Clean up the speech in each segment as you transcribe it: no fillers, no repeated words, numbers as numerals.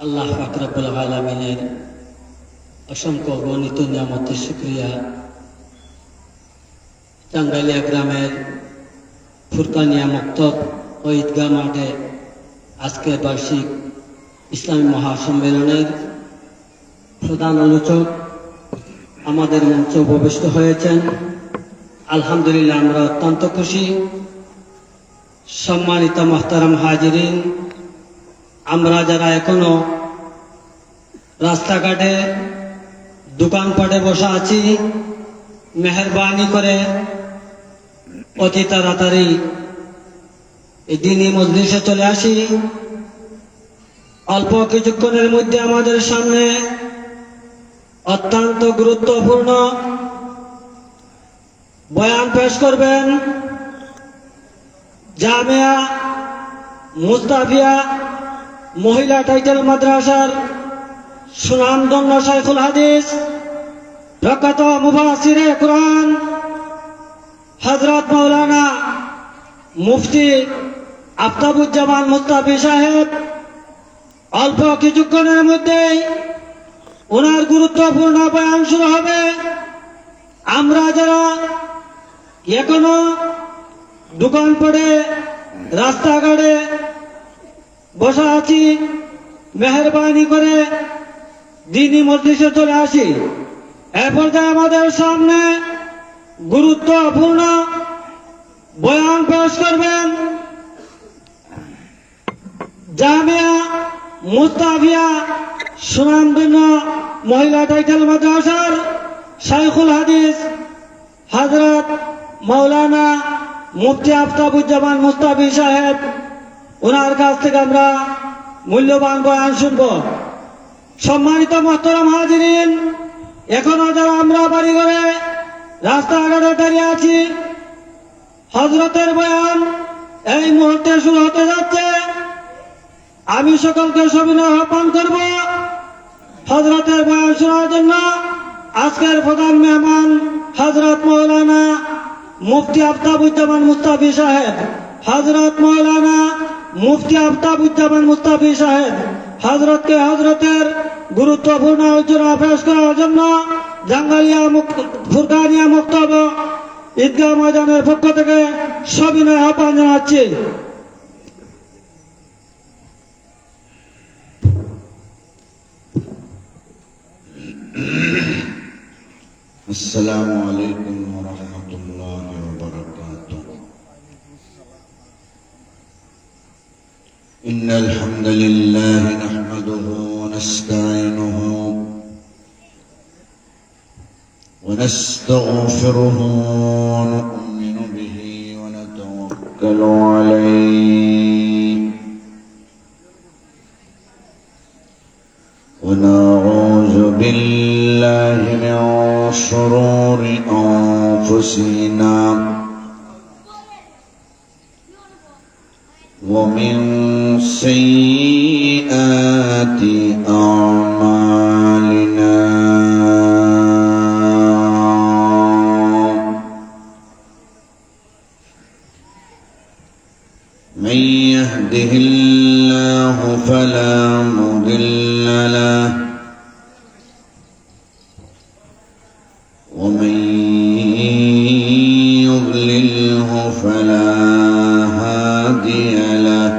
আল্লাহ পাক রব্বুল আলামিনের অসংখ্য গণিত নিয়ামতের শুকরিয়া। টাঙ্গাইলিয়া গ্রামের ফুরকানিয়া মক্তব ও ঈদগাহ মাঠে আজকের বার্ষিক ইসলামী মহাসম্মেলনের প্রধান আলোচক আমাদের মঞ্চে উপবিষ্ট হয়েছেন। আলহামদুলিল্লাহ, আমরা অত্যন্ত খুশি। সম্মানিত মুহতারাম হাজিরিন, আমরা যারা এখনো রাস্তাঘাটে দোকানপাটে বসে আছি, মেহরবানি করে অতি তাড়াতাড়ি এই দিনই মজলিসে চলে আসি। অল্প কিছুক্ষণের মধ্যে আমাদের সামনে অত্যন্ত গুরুত্বপূর্ণ বয়ান পেশ করবেন জামিয়া মুস্তাফিয়া মহিলা টাইটেল মাদ্রাসার সুনামধন্য শাইখুল হাদিস প্রখ্যাত মুফাসসিরে কুরআন হযরত মাওলানা মুফতি আফতাবুজ্জামান মুস্তাফি সাহেব। অল্প কিছুক্ষণের মধ্যেই ওনার গুরুত্বপূর্ণ বয়ান শুরু হবে। আমরা যারা এখনো দোকানপাটে রাস্তাঘাটে বসে আছি, মেহরবানি করে দিনী মজলিসে চলে আসি। এ পর্যায়ে আমাদের সামনে গুরুত্বপূর্ণ বয়ান পেশ করবেন জামিয়া মুস্তাফিয়া সুনামধন্য মহিলা টাইটেল মাদ্রাসার শাইখুল হাদিস হযরত মাওলানা মুফতি আফতাবুজ্জামান মুস্তাফি সাহেব। ওনার কাছ থেকে আমরা মূল্যবান বয়ান শুনব। সম্মানিত মুহতারাম হাজিরিন, এখনো যারা আমরা বাড়ি ঘরে রাস্তাঘাটে দাঁড়িয়ে আছি, হযরতের বয়ান এই মুহূর্তে শুরু হতে যাচ্ছে। আমি সকলকে সবিনয় আহ্বান করব হযরতের বয়ান শোনার জন্য। আজকের প্রধান মেহমান হযরত মাওলানা মুফতি আফতাবুজ্জামান মুস্তাফি সাহেব। হযরত মাওলানা মুফতি আফতাবুজ্জামান মুস্তাফি সাহেব হযরতের গুরুত্বপূর্ণ আলোচনা পেশ করার জন্য টাঙ্গাইলিয়া ফুরকানিয়া মক্তব ঈদগাহ ময়দানের পক্ষ থেকে সবিনয় আহ্বান জানাচ্ছি। السلام عليكم ورحمة الله وبركاته. إن الحمد لله نحمده ونستعينه ونستغفره ونؤمن به ونتوكل عليه ونعوذ بالله من شرور أنفسنا ومن سيئات أعمالنا. من يهده الله فلا مضل له ومن يضلله فلا هادي له.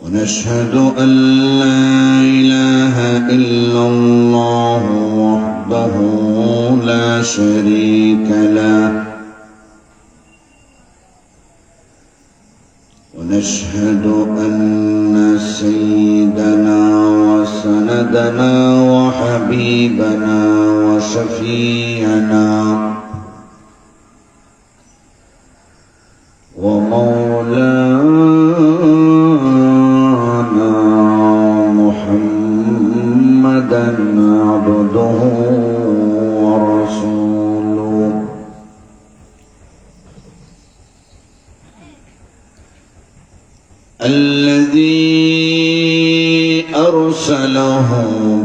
ونشهد أن لا إله إلا الله وحده لا شريك له. ونشهد أن سيدنا وسندنا وحبيبنا وشفيعنا ومولانا محمدا عبده ورسوله الذي أرسله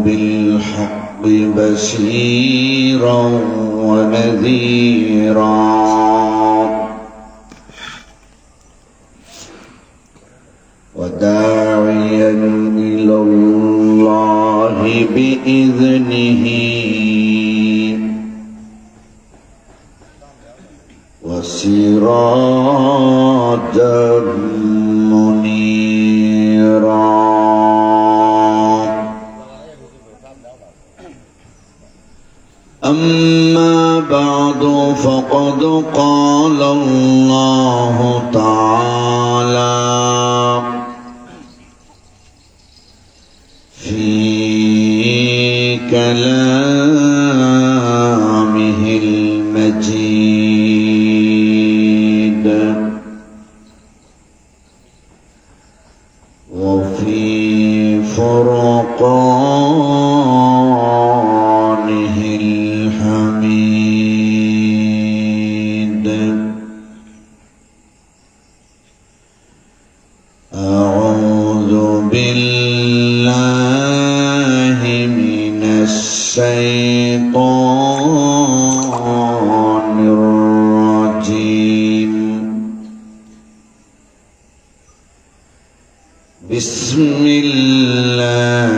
بالحق بشيرا ونذيرا وداعيا إلى الله بإذنه وسراجا منيرا. أما بعد فقد قال الله تعالى في كلامه المجيد وفي فرقانه الحميد. أعوذ بالله من الشيطان الرجيم. بسم الله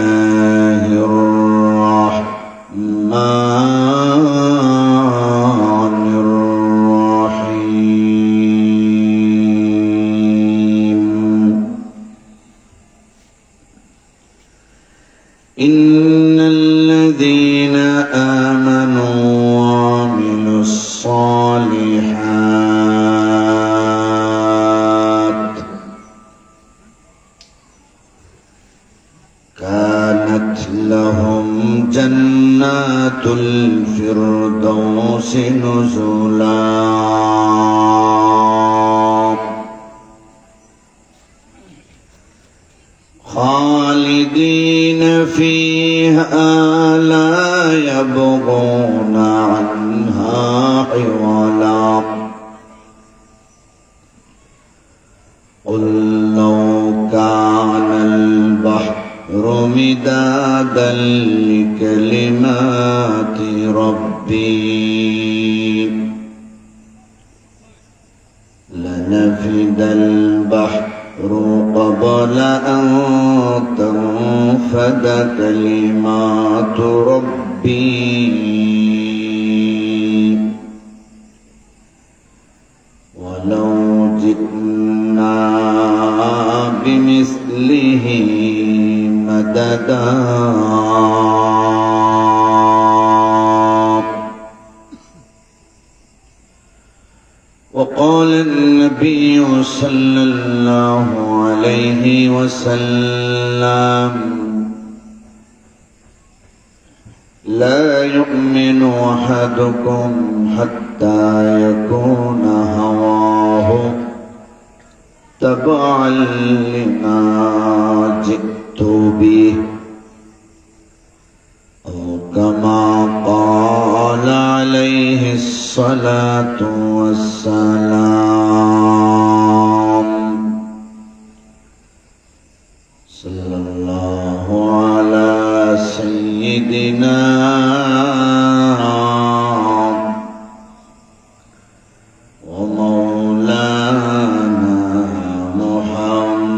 الرحمن الرحيم. إن الذين آمنوا وعملوا الصالحات كانت لهم جنات الفردوس نزلا خالدين فيها لا يبغون عنها حولا. قل لو كان البحر مدادا لكلمات ربي لنفد البحر قبل أن تنفد كلمات ربي ولو جئنا بمثله مددا. وقال النبي صلى الله عليه وسلم لا يؤمن أحدكم حتى يكون هواه تبعا لما جئت به أو كما قال عليه الصلاة والسلام. صلى الله على سيدنا ومولانا محمد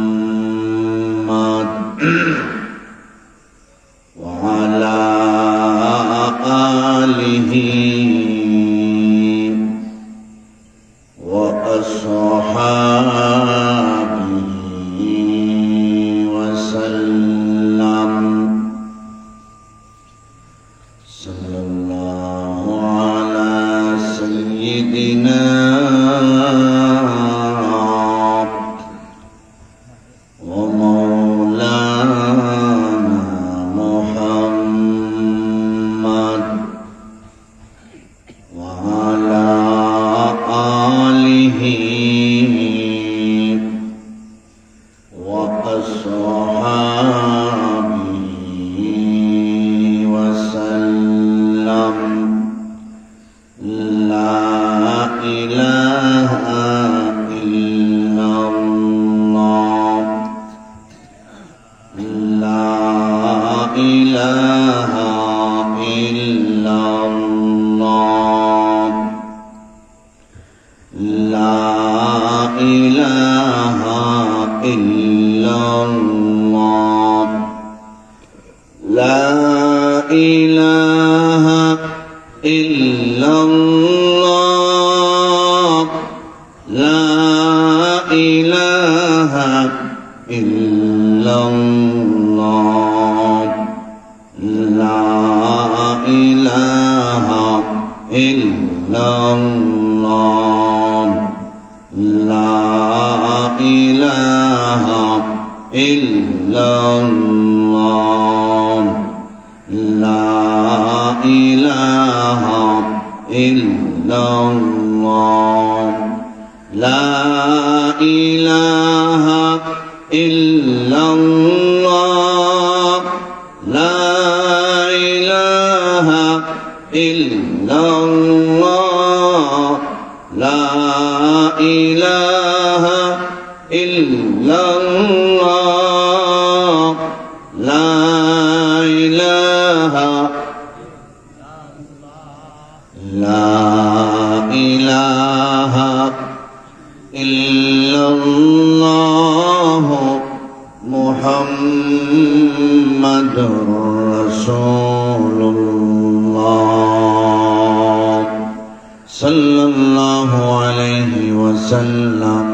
وعلى آله وأصحابه وسلم. صلى الله على سيدنا ومولانا محمد وعلى آله وأصحابه وسلم. لا إله إلا الله. لا إله إلا الله. لا إله إلا ইলাহা ইল্লাল্লাহ লা ইলাহা ইল্লাল্লাহ লা ইলাহা ইল্লাল্লাহ লা ইলাহা ইল্লাল্লাহ লা ইলাহা ইল্লাল্লাহ লা ইলাহা ইল্লাল্লাহ লা ইলাহা ইল্লাল্লাহ লা ইলাহা লা ইলাহা ইল্লাল্লাহ মুহাম্মাদুর রাসূলুল্লাহ সাল্লাল্লাহু আলাইহি ওয়াসাল্লাম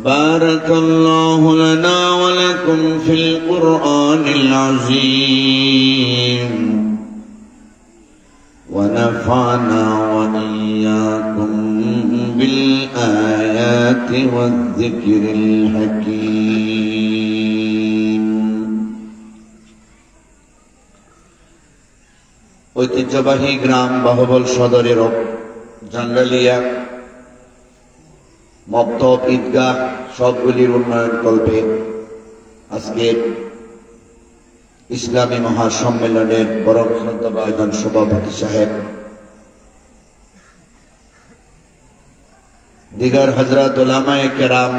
বারাকাল্লাহু লানা ওয়া লাকুম ফিল কুরআনিল আযীম ونفعنا وإياكم بالآيات والذكر الحكيم ঐতিহ্যবাহী গ্রাম বাহুবল সদরের জাঙ্গালিয়া মক্তব ঈদগাহ সবগুলির উন্নয়ন কল্পে আজকে ইসলামী মহাসম্মেলনের পরম শ্রদ্ধাভাজন সভাপতি সাহেব, দিগার হযরত উলামায়ে কেরাম,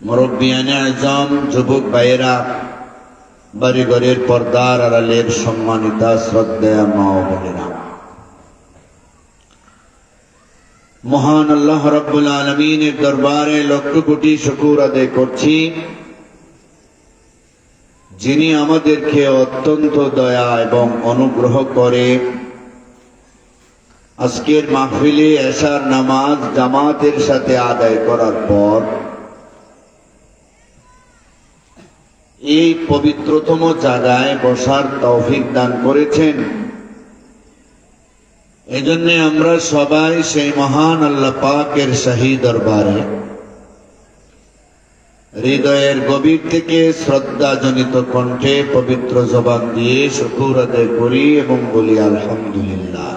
মুরব্বিয়ানে আযম, যুবক ভাইয়েরা, বাড়িঘরের পর্দার আড়ালের সম্মানিতা শ্রদ্ধেয় মা ও বোনেরা, মহান আল্লাহ রাব্বুল আলামিনের দরবারে লক্ষ কোটি শুকর আদায় করছি, যিনি আমাদেরকে অত্যন্ত দয়া এবং অনুগ্রহ করে আজকের মাহফিলে এশার নামাজ জামাতের সাথে আদায় করার পর এই পবিত্রতম জায়গায় বসার তৌফিক দান করেছেন। এজন্য আমরা সবাই সেই মহান আল্লাহ পাকের শাহী দরবারে হৃদয়ের গভীর থেকে শ্রদ্ধাজনিত কণ্ঠে পবিত্র জবান দিয়ে শুকর আদায় করি এবং বলি আলহামদুলিল্লাহ।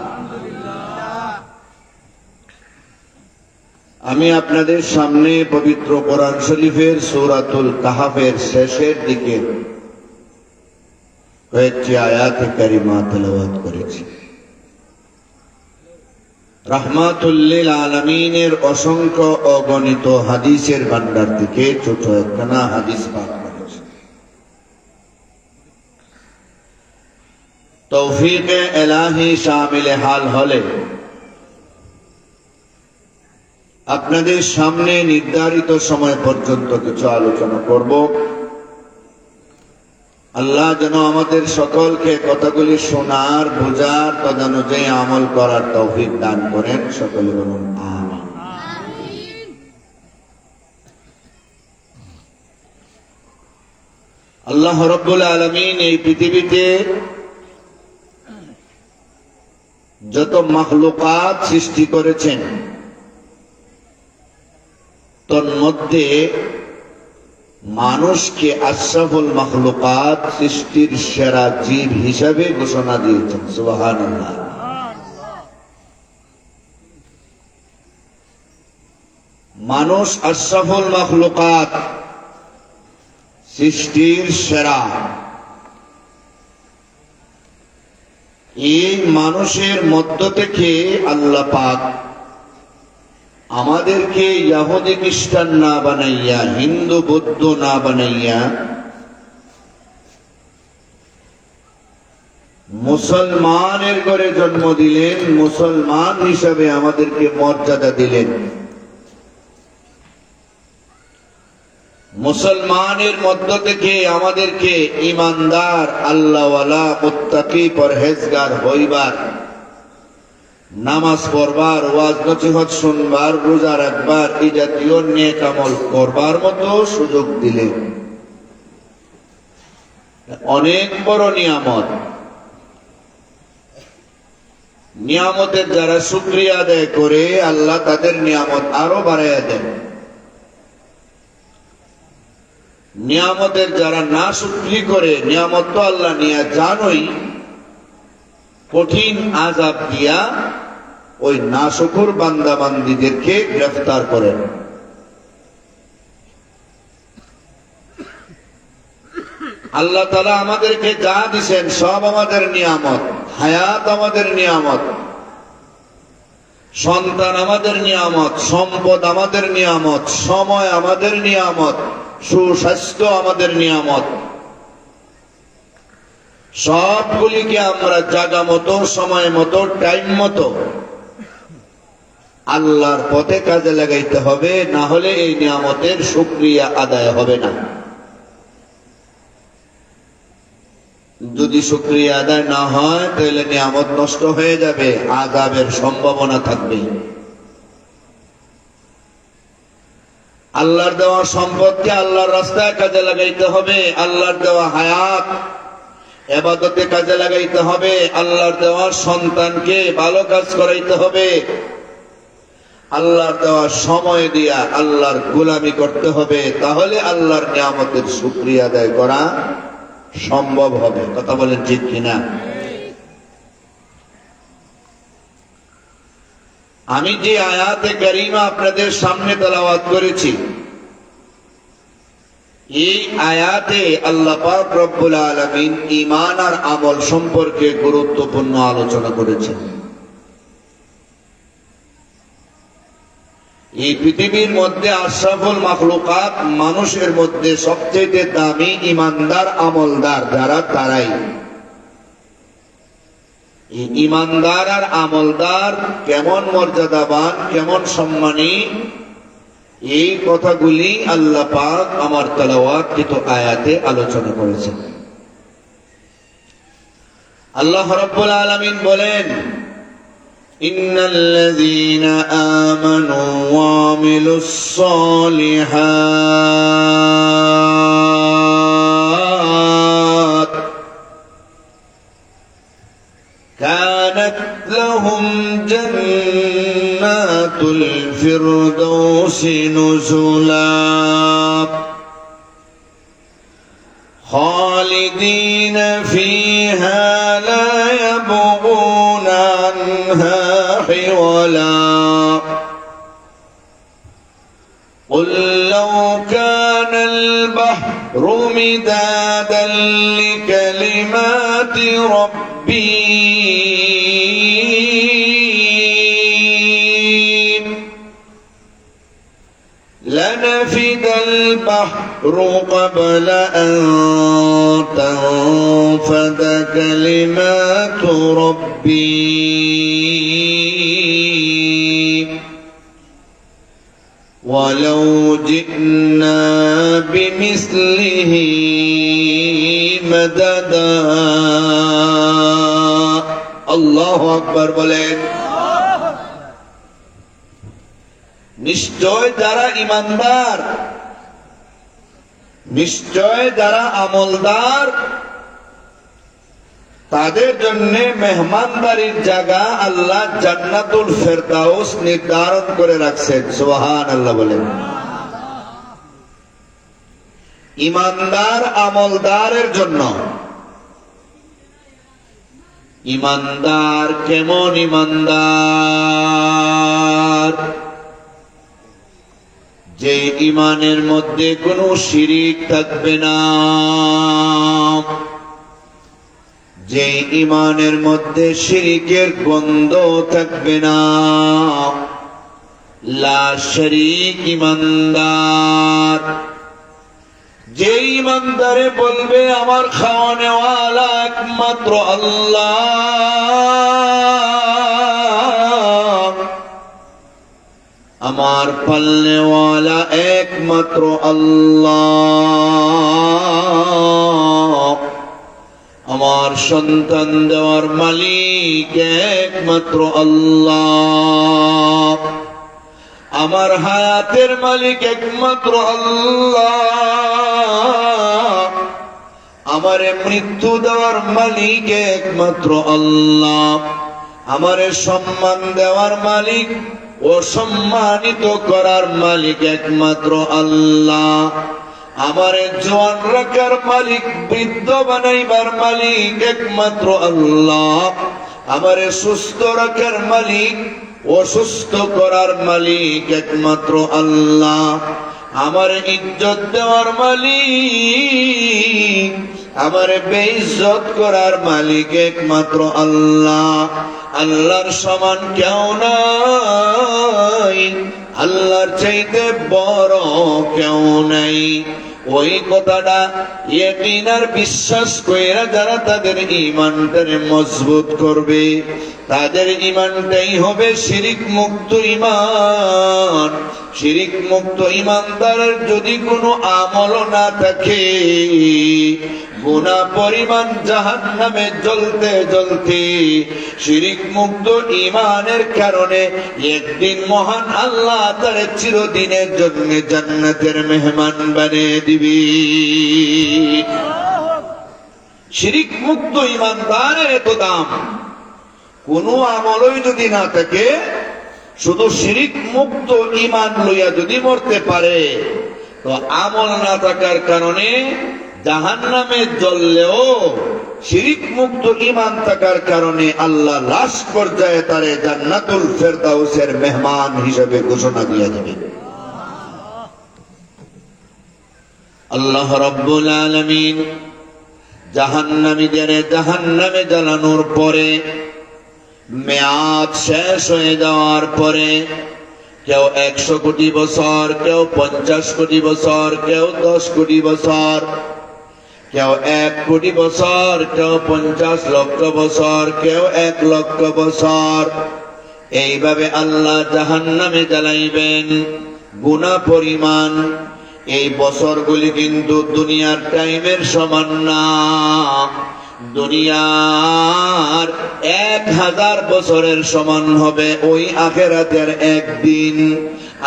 আমি আপনাদের সামনে পবিত্র কোরআন শরীফের সূরাতুল কাহাফের শেষের দিকে কয়েকটি আয়াতে কারিমা তেলাওয়াত করেছি। রাহমাতুল লিল আলামিনের অসংখ্য অগণিত হাদিসের ভান্ডার থেকে ছোট একখানা হাদিস পাঠ করেছি। তৌফিকে এলাহি শামিলে হাল হলে আপনাদের সামনে নির্ধারিত সময় পর্যন্ত কিছু আলোচনা করব। আল্লাহ যেন আমাদের সকলকে কথাগুলি শোনার, বোঝার, তদানুযায়ী আমল করার তৌফিক দান করেন। সকলে বলুন আমিন। আল্লাহ রাব্বুল আলামিন এই পৃথিবীতে যত মাখলুকাত সৃষ্টি করেছেন তন্মধ্যে মানুষকে আশরাফুল মাখলুকাত, সৃষ্টির সেরা জীব হিসাবে ঘোষণা দিয়েছেন। সুবহানাল্লাহ। মানুষ আশরাফুল মাখলুকাত, সৃষ্টির সেরা। এই মানুষের মধ্য থেকে আল্লাহ পাক আমাদেরকে ইহুদি খ্রিস্টান না বানাইয়া, হিন্দু বৌদ্ধ না বানাইয়া মুসলমানের ঘরে জন্ম দিলেন, মুসলমান হিসাবে আমাদেরকে মর্যাদা দিলেন। মুসলমানের মধ্য থেকে আমাদেরকে ইমানদার, আল্লাহওয়ালা, মুত্তাকি, পরহেজগার হইবার নামাজ পড়বার, ওয়াজ নসিহত শুনবার, রোজা রাখবার, এই জাতীয় নেক আমল করবার মতো সুযোগ দিলেন। অনেক বড় নিয়ামত। নিয়ামতের যারা শুকরিয়া আদায় করে আল্লাহ তাদের নিয়ামত আরো বাড়াইয়া দেন। নিয়ামতের যারা না শুকরি করে, নিয়ামত তো আল্লাহ নিয়া জানোই, কঠিন আযাব দিয়া ওই নাশুকুর বান্দা বান্দীদেরকে গ্রেফতার করেন। আল্লাহ তাআলা আমাদেরকে যা দিছেন সব আমাদের নিয়ামত। হায়াত আমাদের নিয়ামত, সন্তান আমাদের নিয়ামত, সম্পদ আমাদের নিয়ামত, সময় আমাদের নিয়ামত, সুস্বাস্থ্য আমাদের নিয়ামত। সবগুলিকে আমরা জায়গা মতো, সময় মতো, টাইম মতো আল্লাহর পথে কাজে লাগাইতে হবে, না হলে এই নিয়ামতের শুকরিয়া আদায় হবে না। যদি শুকরিয়া আদায় না হয় তাহলে নিয়ামত নষ্ট হয়ে যাবে, আযাবের সম্ভাবনা থাকবে। আল্লাহর দেওয়া সম্পদকে আল্লাহর রাস্তায় কাজে লাগাইতে হবে। আল্লাহর দেওয়া হায়াত ইবাদতে কাজে লাগাইতে হবে। আল্লাহর দেওয়া সন্তানকে ভালো কাজ করাইতে হবে। আল্লাহর দেওয়া সময় দিয়া আল্লাহর গোলামি করতে হবে, তাহলে আল্লাহর নিয়ামতের শুকরিয়া আদায় করা সম্ভব হবে। কথা বলেন ঠিক কিনা? আমি যে আয়াতে কারিমা আপনাদের সামনে তেলাওয়াত করেছি, এই আয়াতে আল্লাহ পাক রব্বুল আলামিন ঈমান আর আমল সম্পর্কে গুরুত্বপূর্ণ আলোচনা করেছেন। এই পৃথিবীর মধ্যে আশরাফুল মাখলুকাত, মানুষের মধ্যে সবচেয়ে দামি ঈমানদার আমলদার যারা, তারাই। এই ঈমানদার আর আমলদার কেমন মর্যাদাবান, কেমন সম্মানী, এই কথাগুলি আল্লাহ পাক আমার তেলাওয়াতকৃত আয়াতে আলোচনা করেছেন। আল্লাহ রাব্বুল আলামিন বলেন, ইন্নাল্লাযীনা আমানু ওয়া আমিলুস সালিহাত কানাত লাহুম জান্নাতুল ফিরদাউসি নুজুলা খালিদিনা ফীহা লা ইয়াবগুনা আনহা হিওয়ালা قل لو كان البحر مدادا لكلمات ربي لنفد البحر قبل أن تنفد كلمات ربي ولو جئنا بمثله مددا الله أكبر বলেন। নিশ্চয় যারা ঈমানদার, নিশ্চয় যারা আমলদার, তাদের জন্য মেহমানদারির জায়গা আল্লাহ জান্নাতুল ফেরদাউস নির্ধারণ করে রাখছেন। সুবহানাল্লাহ বলেন। ঈমানদার আমলদারের জন্য। ঈমানদার কেমন ঈমানদার? যে ঈমানের মধ্যে কোনো শিরিক থাকবে না, যে ঈমানের মধ্যে শিরিকের গন্ধ থাকবে না, লা শরীক ঈমানদার। যে ঈমানদারে বলবে আমার খাওয়ানেওয়ালা একমাত্র আল্লাহ, আমার পালনেওয়ালা একমাত্র আল্লাহ, আমার সন্তান দেওয়ার মালিক একমাত্র আল্লাহ, আমার হায়াতের মালিক একমাত্র আল্লাহ, আমারে মৃত্যু দেওয়ার মালিক একমাত্র আল্লাহ, আমারে সম্মান দেওয়ার মালিক ও সম্মানিত করার মালিক একমাত্র আল্লাহ, আমারে জওয়ান রাখার মালিক, বৃদ্ধ বানাইবার মালিক একমাত্র আল্লাহ, আমারে সুস্থ রাখার মালিক, অসুস্থ করার মালিক একমাত্র আল্লাহ, আমার ইজ্জত দেওয়ার মালিক, আমার বেইজ্জত করার মালিক একমাত্র আল্লাহ। আল্লাহর সমান কেউ নাই, আল্লাহর চাইতে বড় কেউ নাই। ওই কথাটা ইয়াকিন আর বিশ্বাস কইরা যারা তাদের ঈমানটারে মজবুত করবে, তাদের ঈমানটাই হবে শিরিক মুক্ত ঈমান। শিরিক মুক্ত ঈমানদারের যদি কোনো আমল না থাকে, গুনাহ পরিমাণ জাহান্নামে জ্বলতে জ্বলতে শিরিক মুক্ত ঈমানের কারণে একদিন মহান আল্লাহ তার চিরদিনের জন্য জান্নাতের মেহমান বানিয়ে দিবে। শিরিক মুক্ত ঈমানদারের এত দাম, কোনো আমলই যদি না থাকে, শুধু শিরিক মুক্ত ঈমান লইয়া যদি মরতে পারে, তো আমল না থাকার কারণে জাহান্নামে জ্বললেও শিরিক মুক্ত ঈমান থাকার কারণে আল্লাহ লাস্ট পর্যায়ে তারে জান্নাতুল ফেরদাউসের মেহমান হিসেবে ঘোষণা দিয়ে দেবে। আল্লাহ রাব্বুল আলামিন জাহান্নামীদের জাহান্নামে জ্বালানোর পরে, মেয়াদ শেষ হয়ে যাওয়ার পরে, কেউ 100 কোটি বছর, কেউ 50 কোটি বছর, কেউ 10 কোটি বছর, কেউ 1 কোটি বছর, কেউ 50 লক্ষ বছর, কেউ 1 লক্ষ বছর, এইভাবে আল্লাহ জাহান্নামে জ্বালাইবেন গুনাহ পরিমাণ। এই বছরগুলি কিন্তু দুনিয়ার টাইমের সমান না। দুনিয়ার 1000 বছরের সমান হবে ওই আখিরাতের একদিন।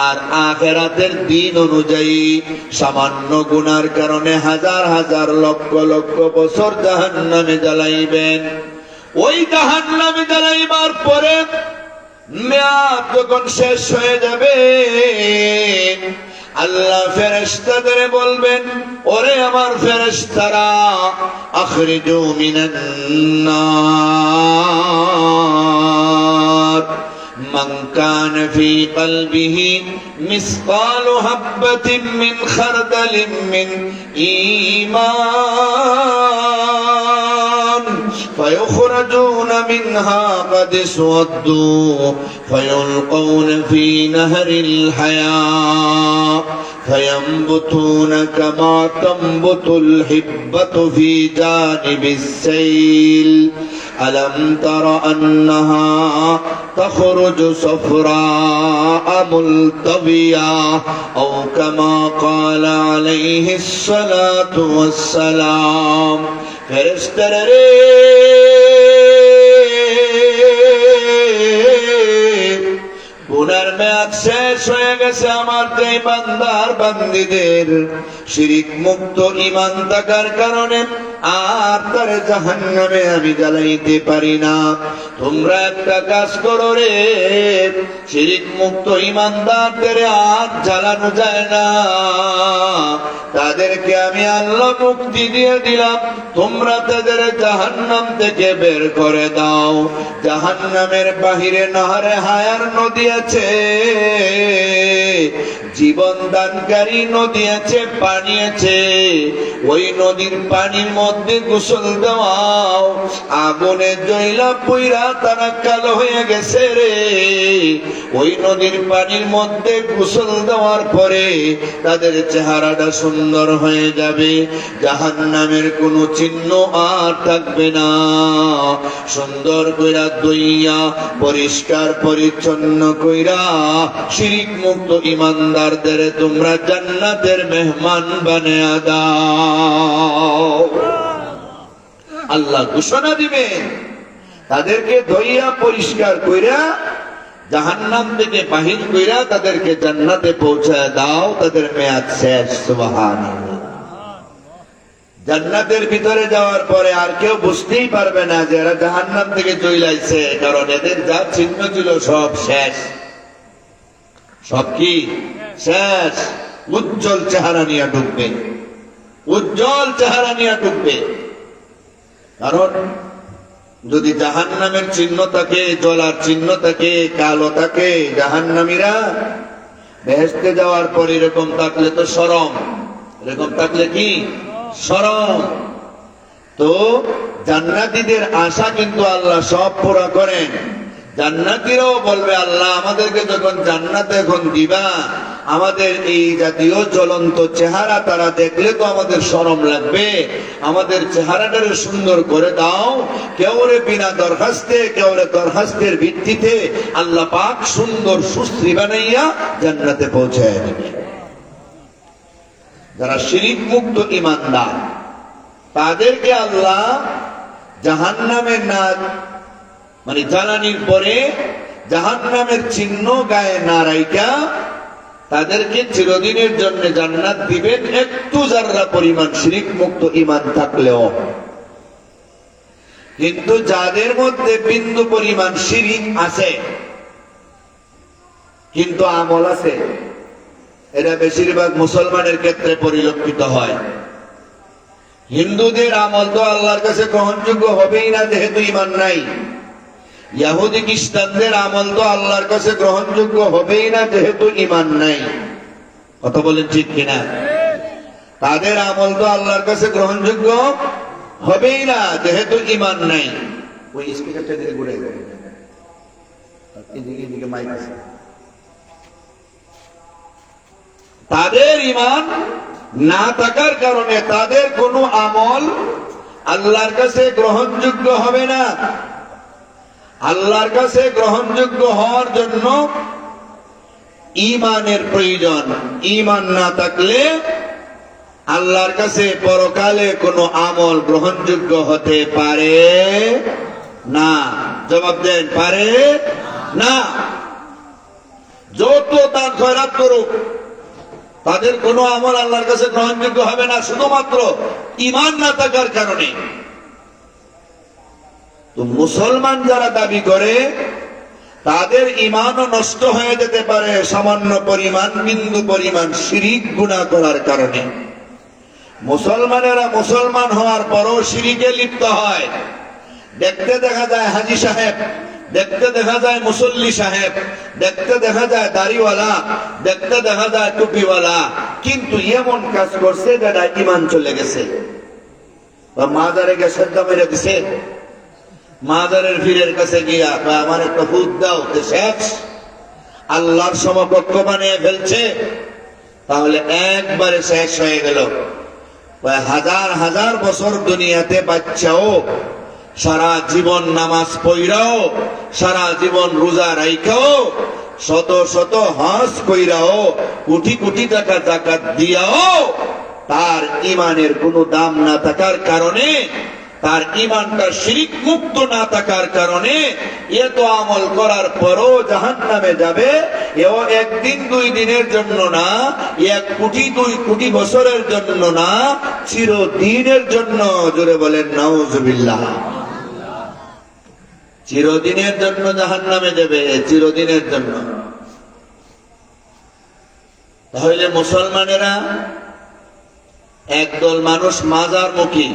আর আখিরাতের দিন অনুযায়ী সামান্য গুনার কারণে হাজার হাজার লক্ষ লক্ষ বছর জাহান্নামে জ্বালাইবেন। ওই জাহান্নামে জ্বালাইবার পরে মেয়াদ যখন শেষ হয়ে যাবে, আল্লাহ ফেরেশতাদের বলবেন, ওরে আমার ফেরেশতারা, আখরিজু মিনান নার মান কানা ফি কলবিহি মিসকালু হাববাতিন মিন খারদালিন মিন ঈমান فيخرجون منها قد اسودوا فيلقون في نهر الحياة فينبتون كما تنبت الحبة في جانب السيل ألم تر أنها تخرج صفراء ملتوية أو كما قال عليه الصلاة والسلام ফেরেশতারা রে, গুনার মেয়াদ শেষ হয়ে গেছে আমার যে বান্দার বান্দীদের, শিরিক মুক্ত ঈমান থাকার কারণে আর তারে জাহান্নামে আমি জ্বালাইতে পারি না। তোমরা একটা কাজ করো রে, শিরিক মুক্ত ঈমানদারদের আর জ্বালানো যায় না, তাদেরকে আমি আল্লাহ মুক্তি দিয়ে দিলাম, তোমরা তাদের জাহান্নাম থেকে বের করে দাও। জাহান্নামের বাহিরে নাহরে হায়ার নদী আছে, জীবন দানকারী নদী আছে, পানি আছে, ওই নদীর পানির মধ্যে গোসল দেওয়াও। আগুনে জ্বলা পুইরা তারা কালো হয়ে গেছে রে, ওই নদীর পানির মধ্যে গোসল দেওয়ার পরে তাদের চেহারাটা সুন্দর হয়ে যাবে, জাহান্নামের কোনো চিহ্ন আর থাকবে না। সুন্দর কইরা ধুইয়া পরিষ্কার পরিচ্ছন্ন কইরা শিরিক মুক্ত ঈমানদারদের তোমরা জান্নাতের মেহমান বানিয়ে দাও। আল্লাহ ঘোষণা দিবেন, তাদেরকে ধইয়া পরিষ্কার কইরা জাহান্নাম থেকে বাহির কইরা তাদেরকে জান্নাতে পৌঁছায় দাও, তাদের মেয়াদ শেষ। সুবহানাল্লাহ। জান্নাতের ভিতরে যাওয়ার পরে আর কেউ বুঝতেই পারবে না যে এরা জাহান্নাম থেকে চইলাইছে, কারণ এদের যা চিহ্ন ছিল সব শেষ। সব কি শেষ? উজ্জ্বল চেহারা নিয়ে ঢুকবে, উজ্জ্বল চেহারা নিয়ে ঢুকবে। কারণ যদি জাহান্নামের চিহ্ন থাকে, জ্বলার চিহ্ন থাকে, কালো থাকে, জাহান্নামীরা বেহেশতে যাওয়ার পর এরকম থাকলে তো শরম, এরকম থাকলে কি শরম। তো জান্নাতীদের আশা কিন্তু আল্লাহ সব পুরা করেন। জান্নাতীরাও বলবে, আল্লাহ আমাদেরকে যখন জান্নাতে এখন দিবা, আমাদের এই জাতীয় জ্বলন্ত চেহারা তারা দেখলে তো আমাদের শরম লাগবে, আমাদের চেহারাটারে সুন্দর করে দাও। কেউরে বিনা দরখাস্তে, কেউরে দরখাস্তের ভিত্তিতে আল্লাহ পাক সুন্দর সুশ্রী বানাইয়া জান্নাতে পৌঁছায় দেবে। যারা শিরিক মুক্ত ঈমানদার, তাদেরকে আল্লাহ জাহান্নামের না মানে জ্বালানির পরে জাহান্নামের চিহ্ন গায়ে না রাইকা তাদেরকে চিরদিনের জন্য জান্নাত দিবেন, একটু যারা পরিমাণ শিরিক মুক্ত ঈমান থাকলেও। কিন্তু যাদের মধ্যে বিন্দু পরিমাণ শিরিক আছে কিন্তু আমল আছে, এরা বেশিরভাগ মুসলমানের ক্ষেত্রে পরিলক্ষিত হয়। হিন্দুদের আমল তো আল্লাহর কাছে গ্রহণযোগ্য হবেই না, যেহেতু ঈমান নাই। ইহুদি খ্রিস্টানদের আমল তো আল্লাহর কাছে গ্রহণযোগ্য হবেই না, যেহেতু ঈমান নাই। কথা বলেন ঠিক কিনা? তাদের আমল তো আল্লাহর কাছে গ্রহণযোগ্য হবেই না, যেহেতু ঈমান নাই। ওই স্পিকারটা দিকে ঘুরে যাবে, এদিকে মাইক আছে। তাদের ঈমান না থাকার কারণে তাদের কোনো আমল আল্লাহর কাছে গ্রহণযোগ্য হবে না। আল্লাহর কাছে গ্রহণযোগ্য হওয়ার জন্য ঈমানের প্রয়োজন। ঈমান না থাকলে আল্লাহর কাছে পরকালে কোনো আমল গ্রহণযোগ্য হতে পারে না। জবাব দেন, পারে না। যত দান খয়রাত করুক, তাদের কোনো আমল আল্লাহর কাছে গ্রহণযোগ্য হবে না, শুধুমাত্র ঈমান না থাকার কারণে। তো মুসলমান যারা দাবি করে, তাদের ঈমানও নষ্ট হয়ে যেতে পারে সামান্য পরিমাণ, বিন্দু পরিমাণ শিরিক গুনাহ করার কারণে। মুসলমানেরা মুসলমান হওয়ার পরও শিরিকে লিপ্ত হয়। দেখতে দেখা যায় হাজী সাহেব, দেখতে দেখা যায় মুসল্লি সাহেব, দেখতে দেখা যায় দাড়িওয়ালা, দেখতে দেখা যায় টুপিওয়ালা, কিন্তু এমন কাজ করছে যেটা ঈমান চলে গেছে। মাজারে গ্যাসের দাম মেরে দিছে, মাজারের পীরের কাছে গিয়া আমার একটা ফুদ দাও, শেষ। আল্লাহর সমকক্ষ বানিয়ে ফেলছে, তাহলে একবারে শেষ হয়ে গেল। হাজার হাজার বছর দুনিয়াতে বাচ্চাও সারা জীবন নামাজ পড়াও, সারা জীবন রোজা রাইখাও, শত শত হজ কইরাও, কোটি কোটি টাকা যাকাত দিয়াও, তার ঈমানের কোনো দাম না থাকার কারণে, তার ঈমানটা শিরিক মুক্ত না থাকার কারণে এত আমল করার পরও জাহান্নামে যাবে। এও একদিন দুই দিনের জন্য না, 1 কোটি 2 কোটি বছরের জন্য না, চিরদিনের জন্য। জোরে বলেন নাউজুবিল্লাহ। চিরদিনের জন্য জাহান্নামে যাবে, চিরদিনের জন্য। তাহলে মুসলমানেরা একদল মানুষ মাজারমুখী,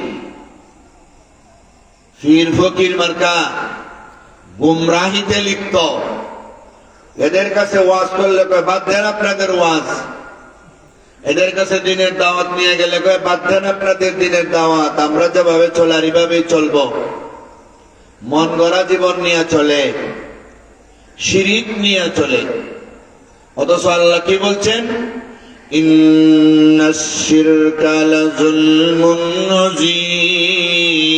পীর ফকির মার্কা গুমরাহিতে লিপ্ত। এদের কাছে ওয়াজ করলে কয় বাদ দেন আপনাদের ওয়াজ, এদের কাছে দিনের দাওয়াত নিয়ে গেলে কয় বাদ দেন আপনাদের দিনের দাওয়াত, আমরা যেভাবে চলার এইভাবেই চলবো। মন গড়া জীবন নিয়ে চলে, শিরিক নিয়ে চলে। অথচ আল্লাহ কি বলছেন? ইন্নাশ শিরকা লাযুলমুন আযীম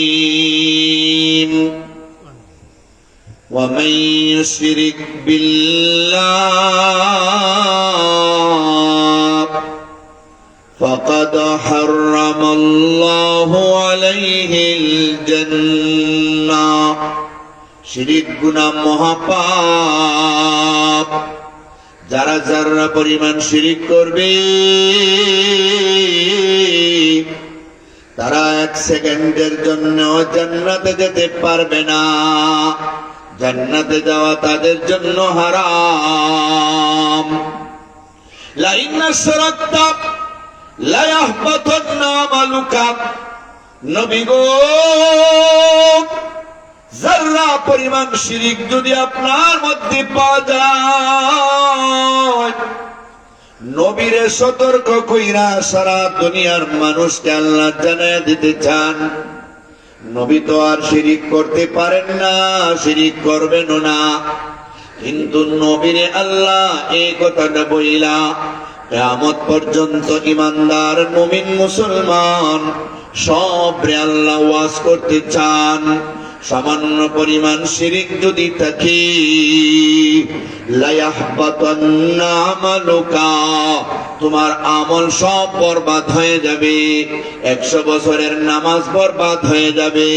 ওয়া মান ইউশরিক বিল্লাহ فقد حرم الله عليه الجنة শিরিক গুনাহ মহাপাপ যারা যারা পরিমাণ শিরিক করবে তারা এক সেকেন্ডের জন্য জান্নাতে যেতে পারবে না জান্নাতে যাওয়া তাদের জন্য হারাম লা ইন্না শারাক্তা লা ইয়াহবাতান্না আমালুকা নবী গো যারা পরিমাণ শিরিক যদি আপনার মধ্যে পাওয়া যায় নবীরে সতর্ক কইরা সারা দুনিয়ার মানুষকে আল্লাহ জানায় দিতে চান নবী তো আর শিরিক করতে পারেন না শিরিক করবেন না কিন্তু নবীরে আল্লাহ এই কথাটা বইলা কিয়ামত পর্যন্ত ঈমানদার মুমিন মুসলমান সবরে আল্লাহ ওয়াজ করতে চান সামান্য পরিমাণ শিরিক যদি থাকে লা ইয়াহবাতান্না আমালুকা তোমার আমল সব বরবাদ হয়ে যাবে 100 বছরের নামাজ বরবাদ হয়ে যাবে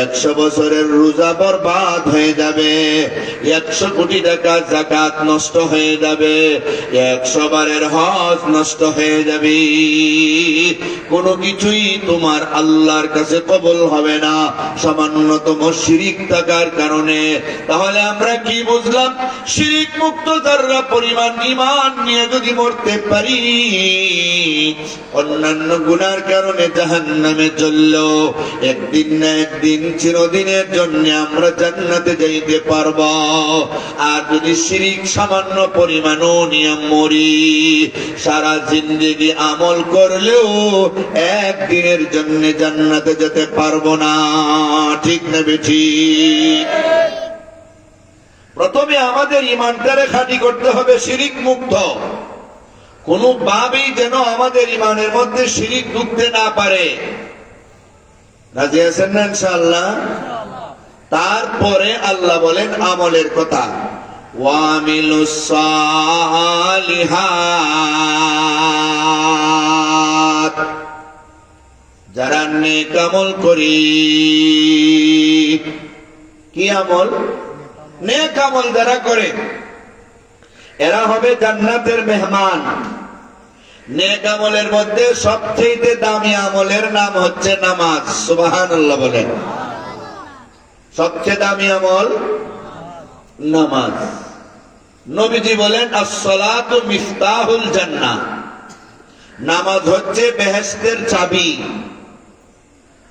100 বছরের রোজা বরবাদ হয়ে যাবে 100 কোটি টাকা যাকাত নষ্ট হয়ে যাবে 100 বারের হজ নষ্ট হয়ে যাবে কোনো কিছুই তোমার আল্লাহর কাছে কবুল হবে না সামান্যতম শিরিক থাকার কারণে তাহলে আমরা কি বুঝলাম শিরিক মুক্ত যারা পরিমাণ ঈমান নিয়ে যদি মরতে পারি অন্যান্য গুনার কারণে জাহান্নামে চললো একদিন না একদিন চিরদিনের জন্য আমরা জান্নাতে যাইতে পারব আর যদি শিরিক সামান্য পরিমাণও নিয়ে মরি সারা জিন্দেগি আমল করলেও একদিনের জন্য জান্নাতে যেতে পারবো না ঠিক না বেঠিক প্রথমে আমাদের ঈমানটারে খাঁটি করতে হবে শিরিক মুক্ত কোনো ভাবেই যেন আমাদের ঈমানের মধ্যে শিরিক ঢুকতে না পারে রাজি আছেন না ইনশাআল্লাহ তারপরে আল্লাহ বলেন আমলের কথা ওয়ামিলুস সালিহাত যারা নেক আমল করি কি আমল নেক আমল যারা করে এরা হবে জান্নাতের মেহমান নেক আমলের মধ্যে সবচেয়ে দামি আমলের নাম হচ্ছে নামাজ সুবহানাল্লাহ বলেন সবচেয়ে দামি আমল নামাজ নবীজি বলেন আস-সালাতু মিফতাহুল জান্নাহ নামাজ হচ্ছে বেহেশতের চাবি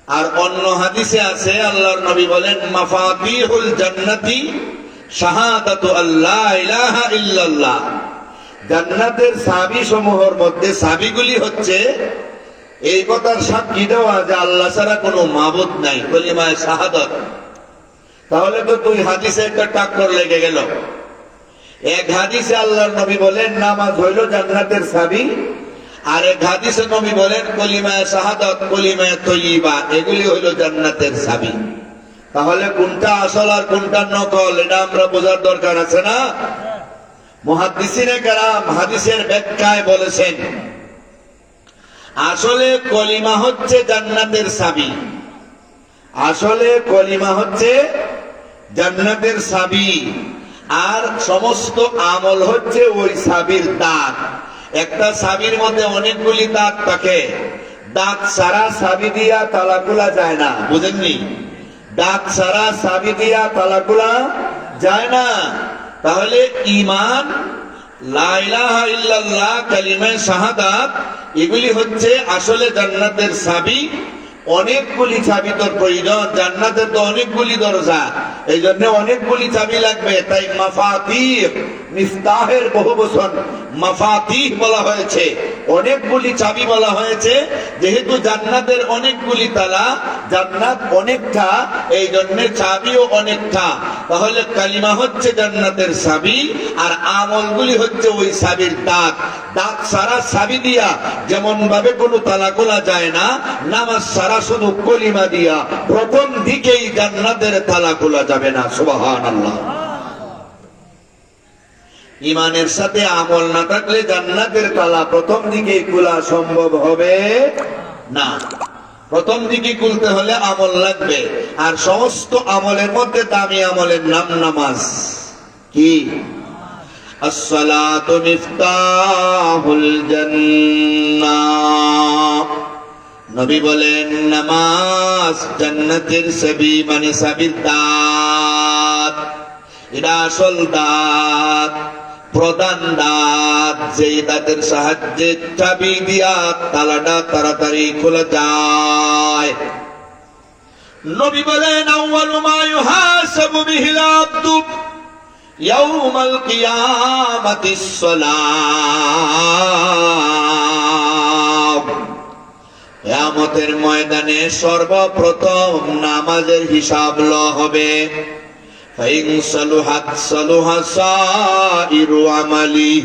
আর অন্য হাদিসে আছে আল্লাহর নবী বলেন মাফাতিহুল জান্নাতি শাহাদাতু আল্লা ইলাহা ইল্লাল্লাহ জান্নাতের চাবি সমূহের মধ্যে চাবিগুলি হচ্ছে এই কথার সাক্ষী দেওয়া যে আল্লাহ ছাড়া কোনো মাবুদ নাই কলিমায়ে শাহাদাত তাহলে তো দুই হাদিসে একটা টাক্কর লেগে গেল এক হাদিসে আল্লাহর নবী বলেন নামাজ হইল জান্নাতের চাবি আর এক হাদিসে নবী বলেন কলিমায়ে শাহাদাত কলিমায়ে তাইয়্যিবা এগুলি হইল জান্নাতের চাবি তাহলে কোনটা আসল আর কোনটা নকল এটা আমরা বোঝার দরকার আছে না মুহাদ্দিসিনে কেরাম হাদিসের ব্যাখ্যায় বলেছেন আসলে কলিমা হচ্ছে জান্নাতের চাবি আসলে কলিমা হচ্ছে জান্নাতের চাবি আর সমস্ত আমল হচ্ছে ওই চাবির দাঁত একটা চাবির মধ্যে অনেকগুলি দাঁত থাকে দাঁত ছাড়া চাবি দিয়া তালা খোলা যায় না বুঝেননি দাঁত ছাড়া চাবি দিয়া তালা খোলা যায় না তাহলে ঈমান লা ইলাহা ইল্লাল্লাহ কালিমায়ে শাহাদাত এগুলি হচ্ছে আসলে জান্নাতের চাবি অনেকগুলি চাবি তোর প্রয়োজন জান্নাতের তো অনেকগুলি দরজা এই জন্য অনেকগুলি চাবি লাগবে তাই মাফাতিহ মিফতাহের বহুবচন মাফাতিহ বলা হয়েছে অনেকগুলি চাবি বলা হয়েছে যেহেতু জান্নাতের অনেকগুলি তালা জান্নাত অনেকটা এই জন্য চাবিও অনেকটা তাহলে কালিমা হচ্ছে জান্নাতের চাবি আর আমলগুলি হচ্ছে ওই চাবির দাঁত দাঁত সারা চাবি দিয়া যেমন ভাবে কোনো তালা খোলা যায় না নামাজ সারা শুধু কলিমা দিয়া প্রথম দিকেই জান্নাতের তালা খোলা যাবে না সুবহানাল্লাহ ইমানের সাথে আমল না থাকলে জান্নাতের তালা প্রথম দিকে খোলা সম্ভব হবে না। প্রথম দিকে খুলতে হলে আমল লাগবে, আর সমস্ত আমলের মধ্যে দামি আমলের নাম নামাজ। কি? আসসালাতু মিফতাহুল জান্নাহ। নবী বলেন নামাজ জান্নাতের চাবি, মানে চাবির দাঁত। এটা আসল দাঁত, প্রধান দাঁত, যেই দাঁতের সাহায্যে চাবি দিয়া তালাটা তাড়াতাড়ি খোলা যায়। নবী বলেন আউয়ালু মা ইউহাসাবু বিহিল আবদু ইয়াউমাল কিয়ামাতিস সালাত। কিয়ামতের ময়দানে সর্বপ্রথম নামাজের হিসাব লওয়া হবে। فإن صلحت صلح سائر عملي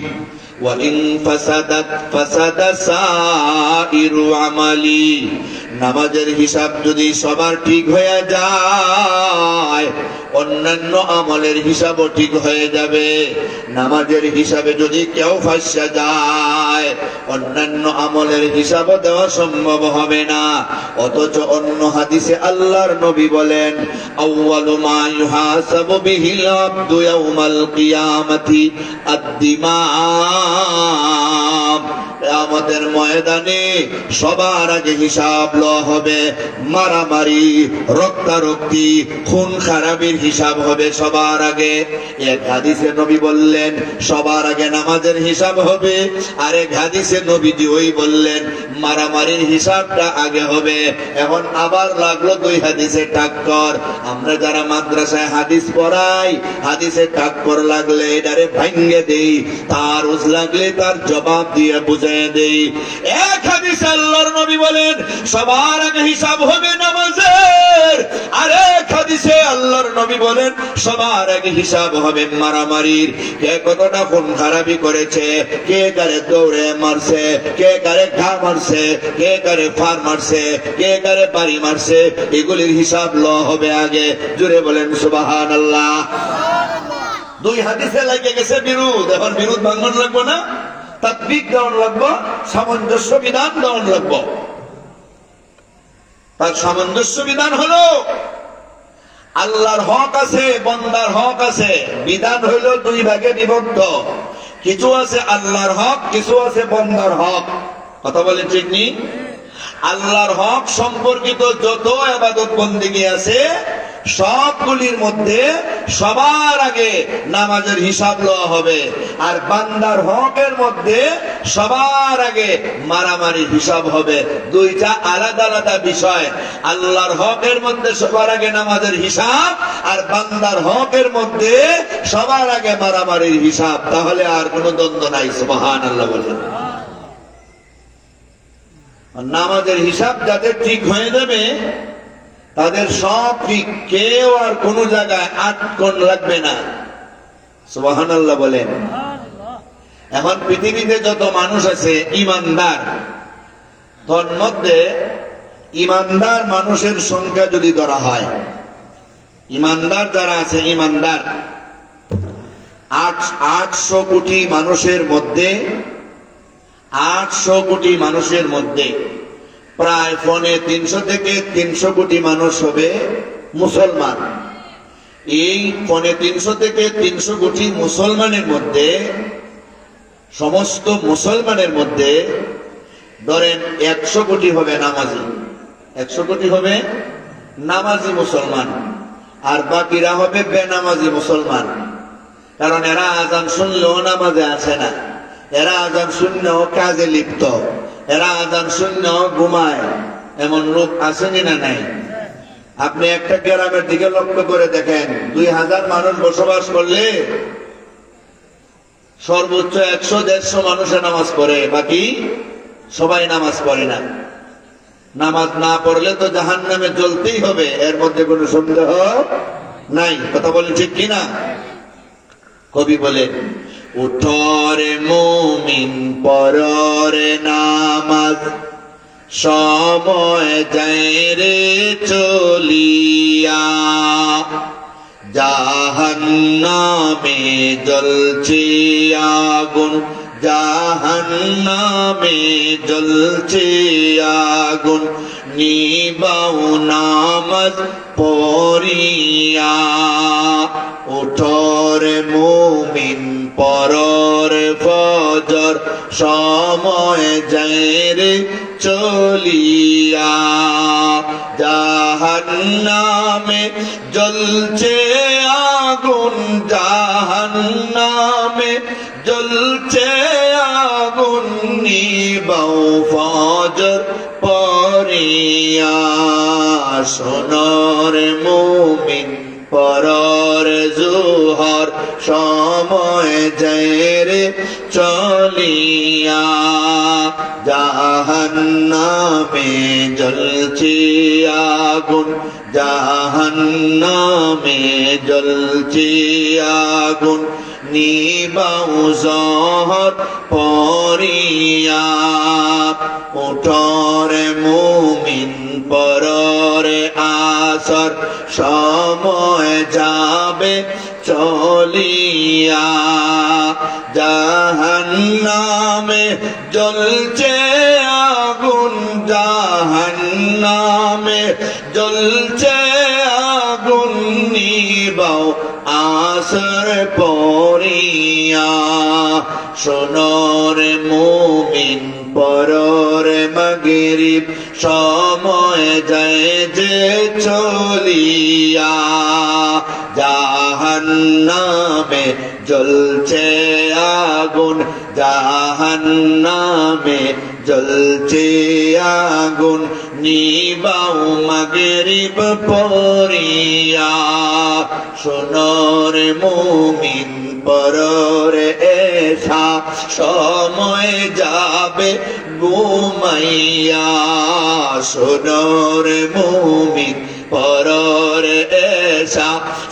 وإن فسدت فسد سائر عملي। নামাজের হিসাব যদি সবার ঠিক হয়ে যায়, অন্যান্য আমলের হিসাবও ঠিক হয়ে যাবে। নামাজের হিসাবে যদি কেউ ফাঁসা যায়, অন্যান্য আমলের হিসাবও দেওয়া সম্ভব হবে না। অথচ অন্য হাদিসে আল্লাহর নবী বলেন আউয়ালু মা ইউহাসাবু বিহিল আবদু ইয়াউমাল কিয়ামাতি আদ-দিমা। কিয়ামতের ময়দানে সবার আগে হিসাব লওয়া হবে মারামারি, রক্তারক্তি, খুন খারাপির হিসাব হবে সবার আগে। এক হাদিসে নবী বললেন সবার আগে নামাজের হিসাব হবে, আর এক হাদিসে নবীজি ওই বললেন মারামারির হিসাবটা আগে হবে। এখন আবার লাগলো দুই হাদিসে টাক্কর। আমরা যারা মাদ্রাসায় হাদিস পড়াই, হাদিসে টাক্কর লাগলে এটারে ভাঙ্গে দেই, তার উজ লাগলে তার জবাব দিয়ে বুঝিয়ে দেই। এক হাদিসে আল্লাহর নবী বলেন সবার আগে হিসাব হবে নামাজের, আর এক হাদিসে আল্লাহর নবী বলেন সবার আগে হিসাব হবে মারামারির। কে কতটা খুন খারাপি করেছে, কে কারে দৌড়ে মারছে, কে কারে ঘা মারছে, কে কারে ফার মারছে, কে কারে বাড়ি মারছে, এগুলির হিসাব লওয়া হবে আগে। জুড়ে বলেন সুবহানাল্লাহ। দুই হাদিসে লাগে গেছে বিরোধ, এখন বিরোধ ভাঙন লাগবো না, তাতবিক দেওয়ান লাগবো, সামঞ্জস্য বিধান দেওয়ান লাগবো। তার সামঞ্জস্য বিধান হলো আল্লাহর হক আছে, বান্দার হক আছে। বিধান হইল দুই ভাগে বিভক্ত, কিছু আছে আল্লাহর হক, কিছু আছে বান্দার হক। কথা বলেন ঠিক নি? আল্লাহর হক সম্পর্কিত যত ইবাদত বন্দেগী আছে সবগুলির মধ্যে সবার আগে নামাজের হিসাব লওয়া হবে, আর বান্দার হকের মধ্যে সবার আগে মারামারির হিসাব হবে। দুইটা আলাদা আলাদা বিষয়। আল্লাহর হকের মধ্যে সবার আগে নামাজের হিসাব, আর বান্দার হকের মধ্যে সবার আগে মারামারির হিসাব। তাহলে আর কোনো দ্বন্দ্ব নাই। সুবহানাল্লাহ বলেন। নামাজের হিসাব যাদের ঠিক হয়ে যাবে তাদের সব ঠিক, কেউ আর কোন জায়গায় আটকন লাগবে না। সুবহানাল্লাহ বলেন। এখন পৃথিবীতে যত মানুষ আছে ইমানদার, তার মধ্যে ইমানদার মানুষের সংখ্যা যদি ধরা হয়, ইমানদার যারা আছে ইমানদার 800 কোটি মানুষের মধ্যে, 800 কোটি মানুষের মধ্যে প্রায় 350 থেকে 300 কোটি মানুষ হবে মুসলমান। এই 350 থেকে 300 কোটি মুসলমানের মধ্যে, সমস্ত মুসলমানের মধ্যে ধরেন 100 কোটি হবে নামাজি, 100 কোটি হবে নামাজি মুসলমান, আর বাকিরা হবে বেনামাজি মুসলমান। কারণ এরা আজান শুনলেও নামাজে আসে না, এরা আজান শুনলেও কাজে লিপ্ত, এরা আজান শুনলেও ঘুমায়। এমন লোক আসেনি না নাই? আপনি একটা গ্রামের দিকে লক্ষ্য করে দেখেন, 2000 মানুষ বসবাস করলে সর্বোচ্চ 100-150 মানুষের নামাজ পড়ে, বাকি সবাই নামাজ পড়ে না। নামাজ না পড়লে তো জাহান্নামে জ্বলতেই হবে, এর মধ্যে কোনো সন্দেহ নাই। কথা বলেন ঠিক কিনা? কবি বলেন উঠরে মুমিন পড়রে নামাজ, সময় যায় রে চলিয়া, জাহান্নামে জ্বলছে আগুন, জাহান্নামে জ্বলছে আগুন, নিবাও নামাজ পড়িয়া। ওঠর মুমিন পরর ফজর, সময় যায় রে চলিয়া। জাহান্নামে জ্বলছে আগুন, জাহান্নামে জ্বলছে আগুন, নিবাও ফজর পড়িয়া। সোনর মুমিন পরর জোহর, সময় যায় রে চলিয়া। জাহান্নামে জ্বলছে আগুন, জাহান্নামে জ্বলছে আগুন, নিবাও জহর পড়িয়া। ওঠর মুমিন পররে আসর, সময় যাবে চলিয়া। জাহান্নামে জ্বলছে আগুন, জাহান্নামে জ্বলছে আগুন, নিবাও আসর পড়িয়া। সোনর মুমিন পররে মাগরিব, সময় যায় যে চলিয়া। জাহান্নামে জ্বলছে আগুন, জাহান্নামে জ্বলছে আগুন, নিবাও মাগরিব পড়িয়া। সোনর মুমিন পররে এসা, সময় যাবে ঘুমাইয়া। সোনর মুমিন পররে এসা,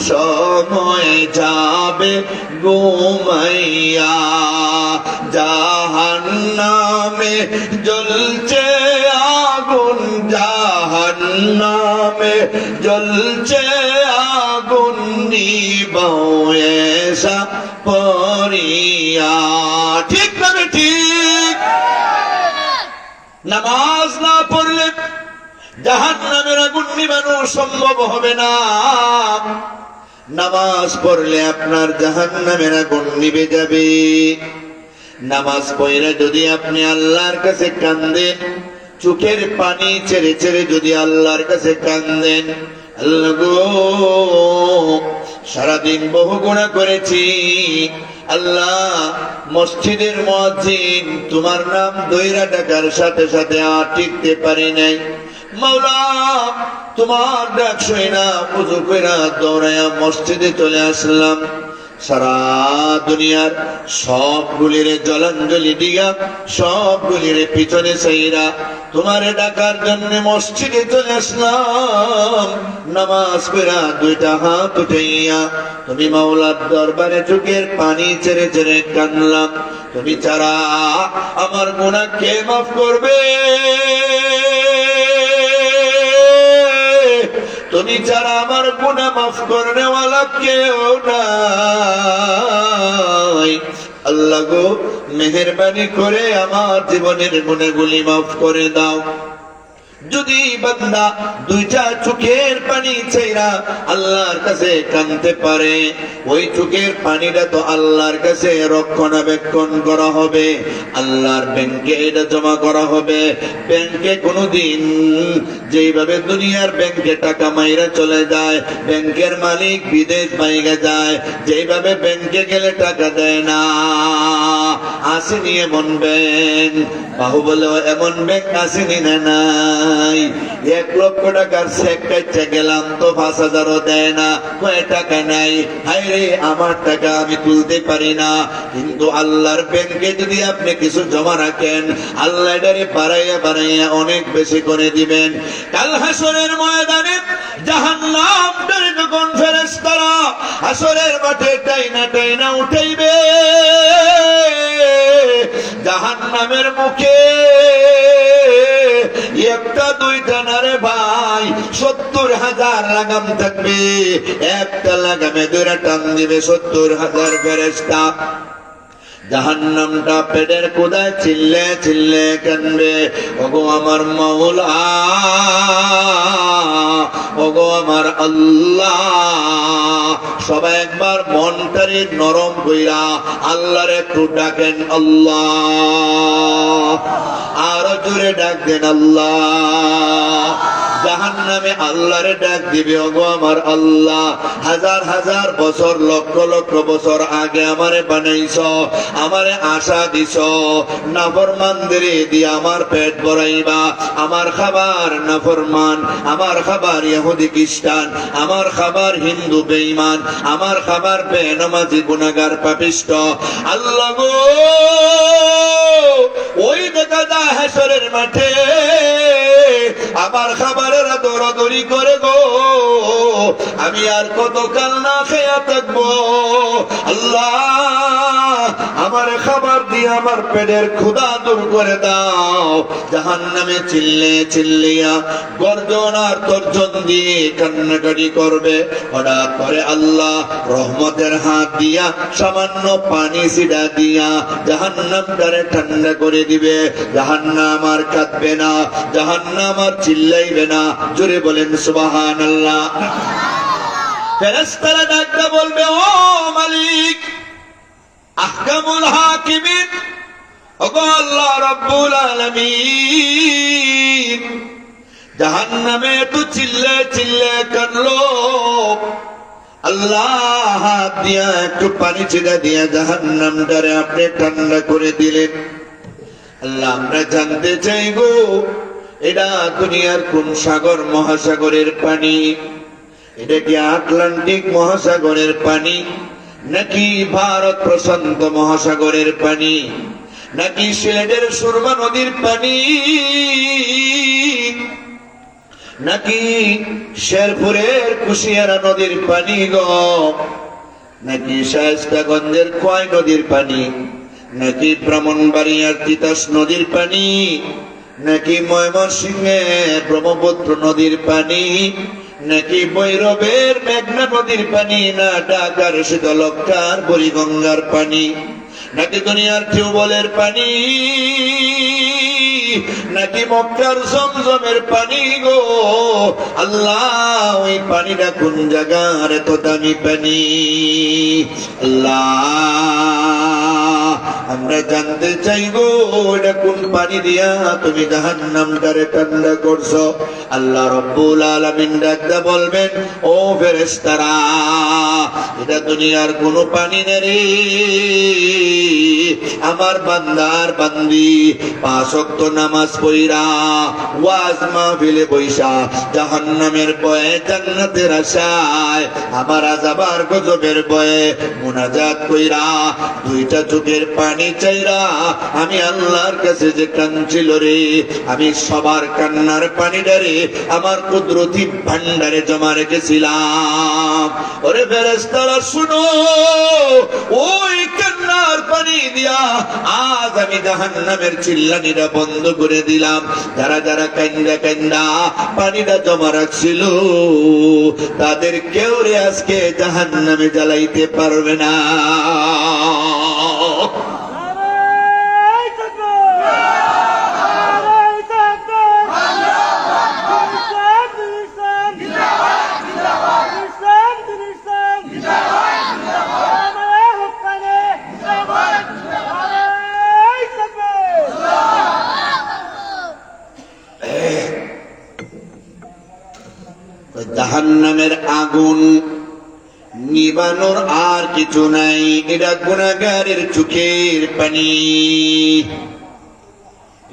সময় যাবে ঘুমাইয়া। জাহান্নামে জ্বলছে আগুন, জাহান্নামে জ্বলছে আগুন, নিবাও এসা পড়িয়া। ঠিক না ঠিক? নামাজ না পড়লে জাহান্নামের আগুন নিবানো সম্ভব হবে না। নামাজ পড়লে আপনার জাহান্নামের আগুন নিভে যাবে। নামাজ পড়লে যদি আপনি আল্লাহর কাছে কান্দেন, চোখের পানি ছেড়ে ছেড়ে যদি আল্লাহর কাছে কান্দেন, আল্লাহ গো সারাদিন বহু গুনাহ করেছি, আল্লাহ মসজিদের মুয়াজ্জিন তোমার নাম দইরা ডাকার সাথে সাথে আর টিকতে পারি নাই, মাওলা তোমার ডাক শুনে না ওযু কইরা দৌড়ায়া মসজিদে চলে আসলাম। সারা দুনিয়ার সবগুলির জলাঞ্জলি দিয়া, সবগুলির পিছনে চাইরা তোমারে ডাকার জন্য মসজিদে চলে আসলাম। নামাজ পড়া দুইটা হাত উঠাইয়া তুমি মাওলার দরবারে চোখের পানি ছেড়ে ছেড়ে কাঁদলাম। তুমি ছাড়া আমার গুনাহ কে মাফ করবে? তুমি ছাড়া আমার গুনাহ মাফ করনেওয়ালা কেউ নাই। আল্লাহ গো মেহেরবানি করে আমার জীবনের গুনাহগুলি মাফ করে দাও। যদি বান্দা দুইটা চোখের পানি চাইরা আল্লাহর কাছে কাঁদতে পারে, ওই চোখের পানিটা তো আল্লাহর কাছে রক্ষণাবেক্ষণ করা হবে, আল্লাহর ব্যাংকে এটা জমা করা হবে। ব্যাংকে কোনোদিন যেইভাবে দুনিয়ার ব্যাংকে টাকা মাইরা চলে যায়, ব্যাংকের মালিক বিদেশ বাইরে যায়, যেইভাবে ব্যাংকে গেলে টাকা দেয় না, আসেনি এমন ব্যাংক। বাহুবলে এমন ব্যাংক আসেনি না নাই। 1 লক্ষ টাকার চেক কাটতে গেলাম তো 5,000ও দেয় না, কয় টাকা নাই। হায়রে আমার টাকা আমি তুলতে পারি না। কিন্তু আল্লাহর ব্যাংকে যদি আপনি কিছু জমা রাখেন, আল্লাহ এটারে বাড়াইয়া বাড়াইয়া অনেক বেশি করে দিবেন। কাল হাসরের ময়দানে জাহান্নামটারে যখন ফেরেশতারা হাসরের মাঠে টাইনা টাইনা উঠাইবে, জাহান্নামের মুখে একটা দুইটা না রে ভাই, 70,000 লাগাম থাকবে, একটা লাগামে দুইটা টান দিবে 70,000 ফেরেশতা। জাহান্নামটা পেটের কোদায় চিল্লে চিল্লে কানবে, ওগো আমার মাওলা, ওগো আমার আল্লাহ। সবাই একবার মনটারে নরম কইরা আল্লাহর একটু ডাকেন, আল্লাহ। আরো জোরে ডাক দেন, আল্লাহ। জাহান্নামে আল্লাহরে ডাক দিবে, ওগো আমার আল্লাহ, হাজার হাজার বছর লক্ষ লক্ষ বছর আগে আমারে বানাইছো, আমারে আশা দিছ, নাফরমানদের দিয়ে আমার পেট ভরাইবা। আমার খাবার নাফরমান, আমার খাবার ইহুদি খ্রিস্টান, আমার খাবার হিন্দু বেঈমান, আমার খাবার বেনামাজি গুনাহগার পাপিষ্ট। আল্লাহ গো, ওই বেকাদা হাসরের মাঠে আমার খাবারের দৌড়াদৌড়ি করে গো, আমি আর কতকাল না খেয়া থাকবো। আল্লাহ, আমার খাবার দিয়ে আমার পেটের ক্ষুধা দূর করে দাও। জাহান্নামে চিল্লে চিল্লিয়া গর্জন আর তর্জন দিয়ে কান্নাকাটি করবে। হঠাৎ করে আল্লাহ রহমতের হাত দিয়া সামান্য পানি ছিটা দিয়া জাহান্নামটারে ঠান্ডা করে দিবে। জাহান্নাম আর কাঁদবে না, জাহান্নাম আর চিল্লাইবে না। জোরে বলেন সুবহানাল্লাহ। ফেরেশতারা ডাকতে বলবে, ও মালিক, আহকামুল হাকিমিন, ওগো আল্লাহ রাব্বুল আলামিন, জাহান্নামে তো চিল্লে চিল্লে কানলো, আল্লাহ হাত দিয়া একটু পানি ছিটা দিয়া জাহান্নামটারে আপনি ঠান্ডা করে দিলেন। আল্লাহ, আমরা জানতে চাই গো, এটা দুনিয়ার কোন সাগর মহাসাগরের পানি? এটা কি আটলান্টিক মহাসাগরের পানি, নাকি ভারত প্রশান্ত মহাসাগরের পানি, নাকি সিলেটের সুরমা নদীর পানি, নাকি শেরপুরের কুশিয়ারা নদীর পানি গো, নাকি শায়েস্তাগঞ্জের খোয়াই নদীর পানি, নাকি ব্রাহ্মণবাড়িয়ার তিতাস নদীর পানি, নাকি ময়মনসিংহের ব্রহ্মপুত্র নদীর পানি, নাকি ভৈরবের মেঘনা নদীর পানি, না ঢাকার শীতলক্ষার বুড়িগঙ্গার পানি, নাকি দুনিয়ার টিউবওয়েলের পানি, নাকি মক্কার জমজমের পানি গো? আল্লাহ, ওই পানিটা কোন জায়গার এত দামি পানি? আল্লাহ, আমরা জানতে চাই গো, এটা কোন পানি দিয়া তুমি জাহান্নামটারে ঠান্ডা করছো? আল্লাহ রাব্বুল আলামিন ডাকতে বলবেন, ও ফেরেশতারা, এটা দুনিয়ার কোন পানি না রে, আমার বান্দার বান্দি 5 ওয়াক্ত নামাজ পড়া ওয়াজ মাহফিলে বইসা জাহান্নামের ভয়ে জান্নাতের আশায়, আমার আযাবার গজবের ভয়ে মুনাজাত কইরা 2টা চোখের পানি চাইরা আমি আল্লাহর কাছে যে কাঁদছিল রে, আমি সবার কান্নার পানিটারে আমার কুদরতি ভান্ডারে জমা রেখেছিলাম। ওরে ফেরেশতারা শুনো, ওই কান্নার পানি দিয়া আজ আমি জাহান্নামের চিল্লানিটা বন্ধ করে দিলাম। যারা যারা কান্দা কান্দা পানিটা জমা রাখছিল, তাদের কেউ রে আজকে জাহান্নামে জ্বালাইতে পারবে না। জাহান্নামের আগুন নিবানোর আর কিছু নাই, এটা গুনাহগারের চোখের পানি।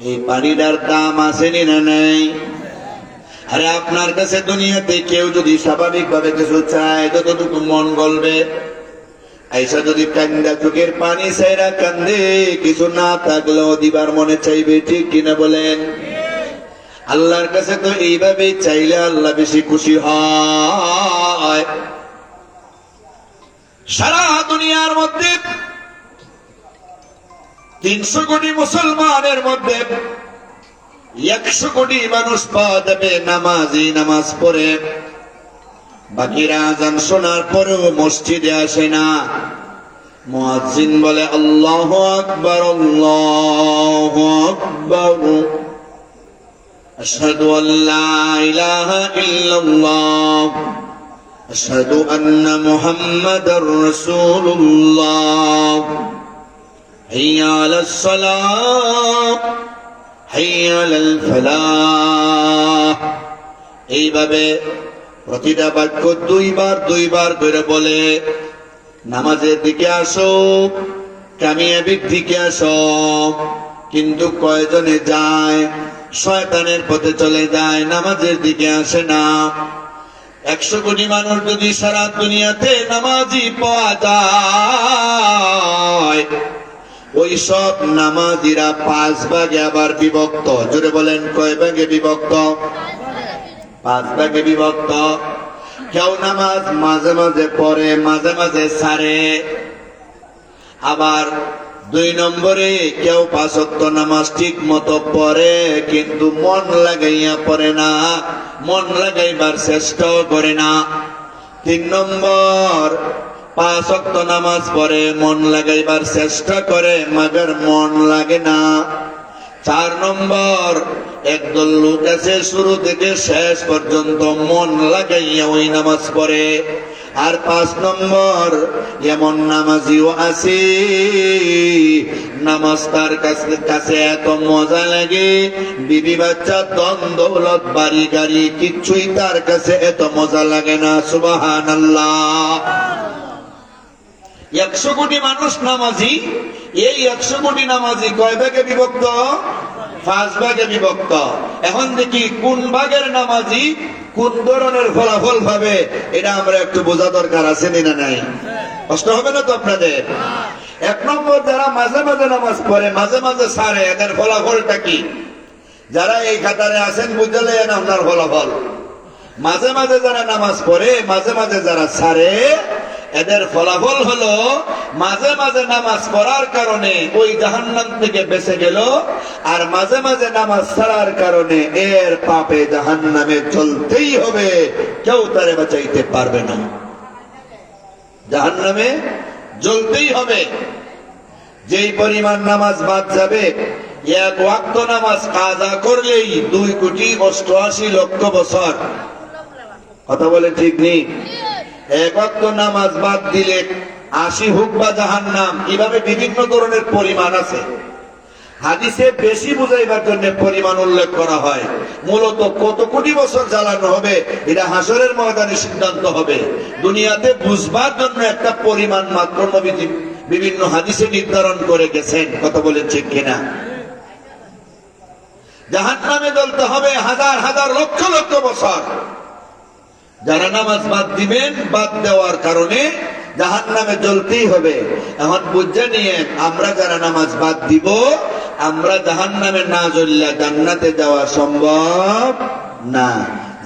এই পানিটার দাম আছে না নাই? আরে আপনার কাছে দুনিয়াতে কেউ যদি স্বাভাবিক ভাবে কিছু চায়, যতটুকু মন গলবে, আইসা যদি কান্দা চোখের পানি চাইরা কান্দে, কিছু না থাকলেও দিবার মনে চাইবে, ঠিক কিনা বলেন? আল্লাহর কাছে তো এইভাবে চাইলে আল্লাহ বেশি খুশি হয়। সারা দুনিয়ার মধ্যে 300 কোটি মুসলমানের মধ্যে 100 কোটি মানুষ পাওয়া যাবে নামাজি নামাজ পড়ে, বাকিরা আজান শোনার পরেও মসজিদে আসে না। মুয়াজ্জিন বলে আল্লাহু আকবার, আল্লাহু আকবার, আশহাদু আল্লা ইলাহা ইল্লাল্লাহ, আশহাদু আন্না মুহাম্মাদার রাসূলুল্লাহ, হাইয়া আলাস সালাহ, হাইয়া আলাল ফালাহ। এইভাবে প্রতিটা বাক্য দুইবার করে বলে নামাজের দিকে আসো, কামিয়াবির দিকে আসো। কিন্তু কয়জনে যায়? শয়তানের পথে চলে যায়, নামাজের দিকে আসে না। 100 কোটি মানুষ যদি সারা দুনিয়াতে নামাজি পাওয়া যায়, ওই সব নামাজিরা 5 ভাগে আবার বিভক্ত। জোরে বলেন, কয় ভাগে বিভক্ত? 5 ভাগে বিভক্ত। কেউ নামাজ মাঝে মাঝে পড়ে, মাঝে মাঝে ছাড়ে। আবার 2 নম্বরে কেউ 5 ওয়াক্ত নামাজ ঠিক মতো পড়ে, কিন্তু মন লাগাইয়া পড়ে না, মন লাগাইবার চেষ্টাও করে না। 3 নম্বর 5 ওয়াক্ত নামাজ পড়ে, মন লাগাইবার চেষ্টা করে, মাগার মন লাগে না। 4 নম্বর একদল লোক আছে শুরু থেকে শেষ পর্যন্ত মন লাগাইয়া ওই নামাজ পড়ে। আর 5 নম্বর এমন নামাজিও আছে, নামাজ তার কাছে এত মজা লাগে, বিবি বাচ্চা ধন দৌলত বাড়ি গাড়ি কিচ্ছুই তার কাছে এত মজা লাগে না। সুবহানাল্লাহ। 100 কোটি মানুষ নামাজি। এই 100 কোটি নামাজি কয় ভাগে বিভক্ত? 5 ভাগে বিভক্ত। এখন দেখি কোন ভাগের নামাজি কোন ধরনের ফলাফল পাবে, এটা আমরা একটু বোঝা দরকার আছে না নাই? কষ্ট হবে না তো আপনাদের? 1 নম্বর যারা মাঝে মাঝে নামাজ পড়ে, মাঝে মাঝে ছাড়ে, এদের ফলাফলটা কি? যারা এই কাতারে আছেন বুঝলে না আপনার ফলাফল। মাঝে মাঝে যারা নামাজ পড়ে, মাঝে মাঝে যারা ছাড়ে, এদের ফলাফল হলো মাঝে মাঝে নামাজ পড়ার কারণে ওই জাহান্নাম থেকে বেঁচে গেল, আর মাঝে মাঝে নামাজ ছাড়ার কারণে এর পাপে জাহান্নামে চলতেই হবে, কেউ তারে বাঁচাইতে পারবে না, জাহান্নামে জ্বলতেই হবে। যেই পরিমাণ নামাজ বাদ যাবে, 1 ওয়াক্ত নামাজ কাজা করলেই 2,88,00,000 বছর। কথা বলে ঠিক নেই? 1 ওয়াক্ত নামাজ বাদ দিলে 80 হুকবা জাহান্নাম। এভাবে বিভিন্ন ধরনের পরিমাণ আছে। হাদিসে বেশি বুঝাইবার জন্য পরিমাণ উল্লেখ করা হয়। মূলত কত কোটি বছর জ্বালানো হবে এটা হাসরের ময়দানে সিদ্ধান্ত হবে। দুনিয়াতে বুঝবার জন্য একটা পরিমাণ মাত্র নবীজি বিভিন্ন হাদিসে নির্ধারণ করে গেছেন। কথা বলেন ঠিক কিনা? জাহান্নামে জ্বলতে হবে হাজার হাজার লক্ষ লক্ষ বছর। যারা নামাজ বাদ দিবেন, বাদ দেওয়ার কারণে জাহান্নামে জ্বলতেই হবে। এখন বুঝে নিয়ে আমরা যারা নামাজ বাদ দিব, আমরা জাহান্নামে না জ্বললে জান্নাতে যাওয়া সম্ভব না।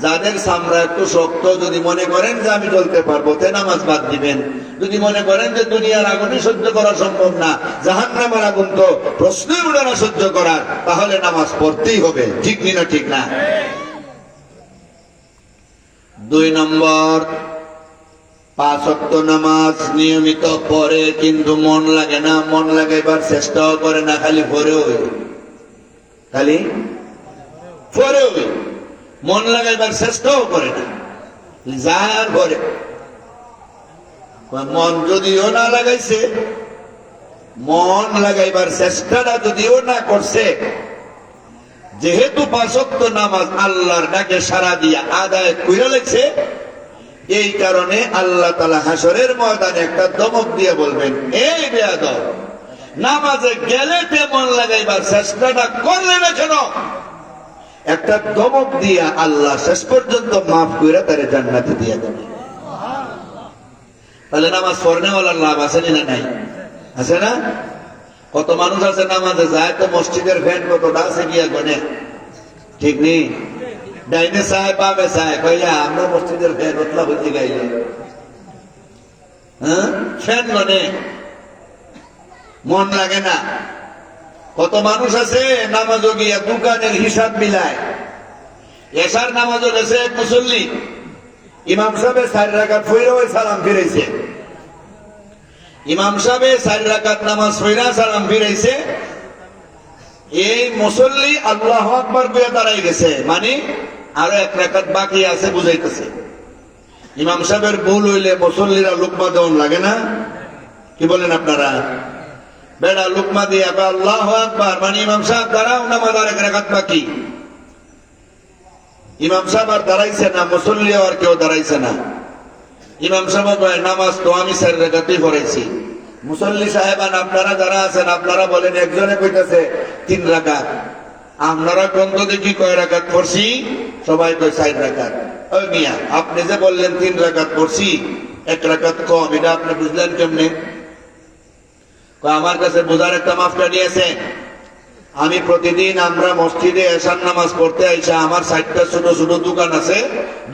যাদের চামড়া একটু শক্ত, যদি মনে করেন যে আমি জ্বলতে পারবো, তে নামাজ বাদ দিবেন। যদি মনে করেন যে দুনিয়ার আগুনই সহ্য করা সম্ভব না, জাহান্নামের আগুন তো প্রশ্নই উঠে না সহ্য করার, তাহলে নামাজ পড়তেই হবে। ঠিক না? ঠিক না? 2 নম্বর 5 ওয়াক্ত নামাজ নিয়মিত পড়ে, কিন্তু মন লাগে না, মন লাগাইবার চেষ্টাও করে না, খালি পড়েও মন লাগাইবার চেষ্টাও করে না, যার পরে মন যদিও না লাগাইছে, মন লাগাইবার চেষ্টাটা যদিও না করছে, যেহেতু 5 ওয়াক্ত নামাজ আল্লাহর ডাকে সাড়া দিয়া আদায় কইরা লেগছে, এই কারণে আল্লাহ তাআলা হাসরের ময়দানে একটা ধমক দিয়ে বলবেন, এই বেয়াদব, নামাজে গেলে তে মন লাগাইবার চেষ্টাটা করলে না কেন? একটা ধমক দিয়া আল্লাহ শেষ পর্যন্ত মাফ কইরা তারে জান্নাতে দিয়ে দেবে। তাহলে নামাজ পড়নেওয়ালার লাভ আছে না নাই? আছে না? কত মানুষ আছে নামাজে যায় তো মসজিদের ফ্যান কতটা আছে গিয়া গনে, ঠিক নেই? ডাইনে চায় বামে চায়, কইয়া আমরা মসজিদের ফ্যান ওতলা হইতে গাইলে, হ্যাঁ ফ্যান গনে, মন লাগে না। কত মানুষ আছে নামাজও গিয়া দোকানের হিসাব মিলায়। এশার নামাজও গেছে এক মুসল্লি, ইমাম সাহেব 4 রাকাত পড়ে ওই সালাম ফিরাইছে। ইমাম সাহেব 4 রাকাত নামাজ পড়া সালাম ফিরাইছে। এই মুসল্লি আল্লাহু আকবার কইয়া দাঁড়াই গেছে, মানে আরো 1 রাকাত বাকি আছে বুঝাইতেছে। ইমাম সাহেবের ভুল হইলে মুসল্লিরা লুকমা দেওয়ান লাগে না? কি বলেন আপনারা? বেড়া লুকমা দিয়ে আল্লাহু আকবার, মানে ইমাম সাহেব দাঁড়াও, নামাজ আর 1 রাকাত বাকি। ইমাম সাহেব আর দাঁড়াইছে না, মুসল্লি আর কেউ দাঁড়াইছে না। ইমাম সাহেব কয় নামাজ তো আমি 4 রাকাতই পড়াইছি। মুসল্লি সাহেবান আপনারা যারা আছেন আপনারা বলেন, একজনে কইতাছে 3 রাকাত, আপনারা কোন তো দেখি কয় রাকাত পড়ছি? সবাই কয় 4 রাকাত। ওই মিয়া, আপনি যে বললেন 3 রাকাত পড়ছি, 1 রাকাত কম, এটা আপনি বুঝলেন কেমনে? আমার কাছে বোঝার একটা মাপটা নিয়েছে। আমি প্রতিদিন আমরা মসজিদে এশার নামাজ পড়তে আইসা আমার 4টা ছোট ছোট দোকান আছে,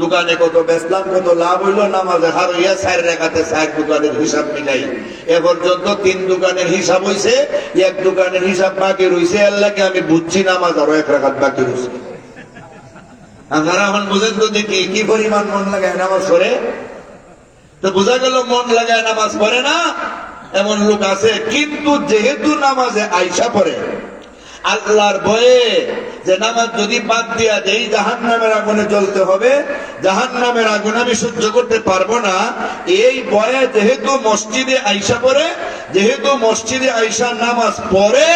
দোকানে কত বেচলাম, কত লাভ হইল, নামাজে হার হইয়া 4 রাকাতে 4 দোকানের হিসাব মিলাই। এ পর্যন্ত 3 দোকানের হিসাব হইছে, 1 দোকানের হিসাব বাকি রইছে। এর লাগে আমি বুঝছি নামাজ আরো 1 রাকাত বাকি রইছে। আপনারা এখন বুঝেন তো দেখি কি পরিমাণ মন লাগায় নামাজ পড়ে। তো বোঝা গেল মন লাগায় নামাজ পড়ে না এমন লোক আছে, কিন্তু যেহেতু নামাজে আইসা পড়ে আল্লাহর ভয়ে, যে নামাজ যদি বাদ দিয়া দেই জাহান্নামের আগুনে জ্বলতে হবে, জাহান্নামের আগুন আমি সহ্য করতে পারবো না, এই ভয়ে যেহেতু মসজিদে আইসা পড়ে, যেহেতু মসজিদে আইসা নামাজ পড়ে,